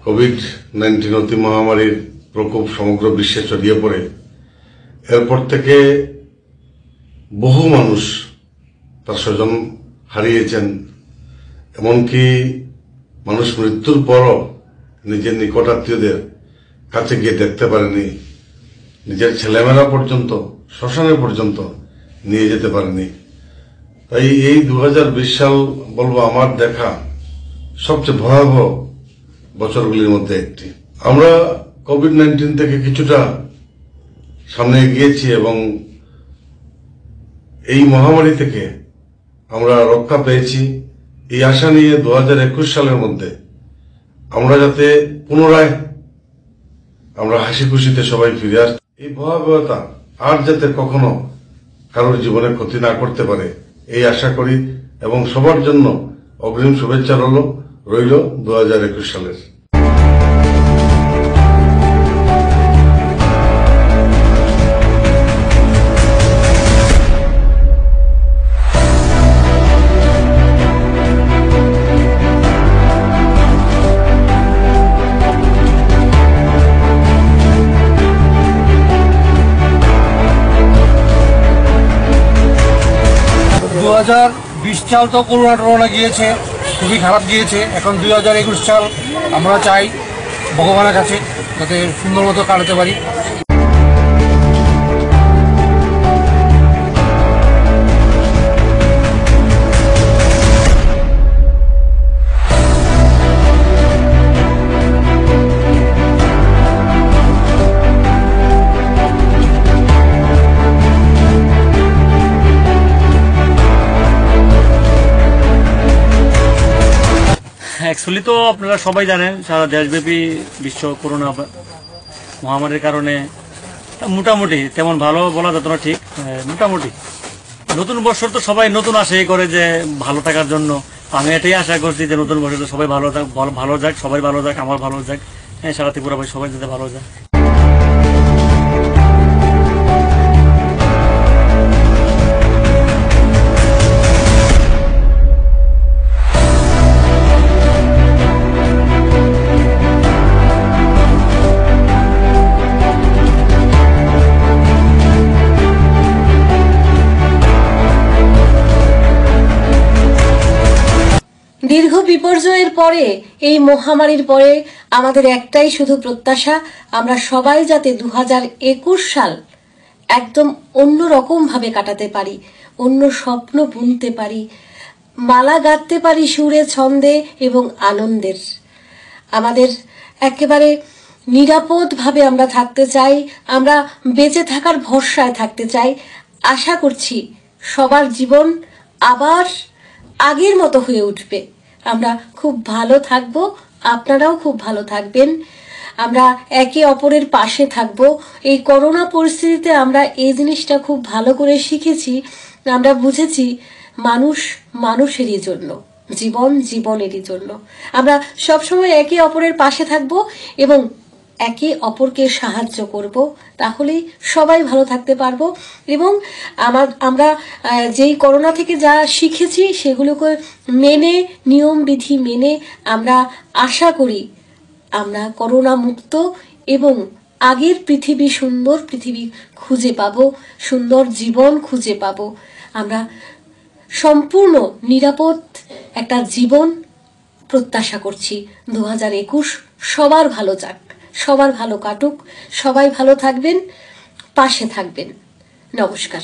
কোভিড-19 অতি মহামারীর প্রকোপ সমগ্র বিশ্বে ছড়িয়ে পড়ে। এরপর থেকে বহু মানুষ তার স্বজন হারিয়েছেন, এমনকি মানুষ মৃত্যুর পরও নিজের নিকট আত্মীয়দের কাছে গিয়ে দেখতে পারেনি, নিজের ছেলেমেয়েরা পর্যন্ত শ্মশানে পর্যন্ত নিয়ে যেতে পারেনি। তাই এই 2020 সাল বলবো আমার দেখা সবচেয়ে ভয়াবহ বছরগুলির মধ্যে একটি। আমরা কোভিড-19 থেকে কিছুটা সামনে এগিয়েছি এবং এই মহামারী থেকে আমরা রক্ষা পেয়েছি। এই আশা নিয়ে 2021 সালের মধ্যে আমরা যাতে পুনরায় আমরা হাসি খুশিতে সবাই ফিরে আসি, এই ভয়াবহতা আর যাতে কখনো কারোর জীবনে ক্ষতি না করতে পারে এই আশা করি এবং সবার জন্য অগ্রিম শুভেচ্ছা রইল 2021 সালের। সাল তো করোনা গিয়েছে, খুবই খারাপ গিয়েছে। এখন 2021 সাল আমরা চাই ভগবানের কাছে যাতে সুন্দর মতো কাটাতে পারি। অ্যাকচুয়ালি তো আপনারা সবাই জানেন সারা দেশব্যাপী বিশ্ব করোনা মহামারীর কারণে মোটামুটি তেমন ভালো বলা যেত না, ঠিক মোটামুটি। নতুন বছর তো সবাই নতুন আশাই করে যে ভালো থাকার জন্য। আমি এটাই আশা করছি যে নতুন বছর সবাই ভালো যাক, সবাই ভালো যাক, আমার ভালো যাক, সারা ত্রিপুরা ভাই সবাই যাতে ভালো যাক। দীর্ঘ বিপর্যয়ের পরে, এই মহামারীর পরে আমাদের একটাই শুধু প্রত্যাশা, আমরা সবাই যাতে 2021 সাল একদম অন্যরকম ভাবে কাটাতে পারি, অন্য স্বপ্ন বুনতে পারি, মালা গাঁথতে পারি সুরে ছন্দে এবং আনন্দের। আমাদের একেবারে নিরাপদভাবে আমরা থাকতে চাই, আমরা বেঁচে থাকার ভরসায় থাকতে চাই। আশা করছি সবার জীবন আবার আগের মতো হয়ে উঠবে। আমরা খুব ভালো থাকব, আপনারাও খুব ভালো থাকবেন। আমরা একে অপরের পাশে থাকব। এই করোনা পরিস্থিতিতে আমরা এই জিনিসটা খুব ভালো করে শিখেছি, আমরা বুঝেছি মানুষ মানুষেরই জন্য, জীবন জীবনেরই জন্য। আমরা সবসময় একে অপরের পাশে থাকব এবং একে অপরকে সাহায্য করব, তাহলেই সবাই ভালো থাকতে পারবো। এবং আমরা যেই করোনা থেকে যা শিখেছি সেগুলোকে মেনে, নিয়ম বিধি মেনে আমরা আশা করি আমরা করোনা মুক্ত এবং আগের পৃথিবী, সুন্দর পৃথিবী খুঁজে পাবো, সুন্দর জীবন খুঁজে পাবো। আমরা সম্পূর্ণ নিরাপদ একটা জীবন প্রত্যাশা করছি। 2021 সবার ভালো যাক, সবার ভালো কাটুক, সবাই ভালো থাকবেন, পাশে থাকবেন। নমস্কার।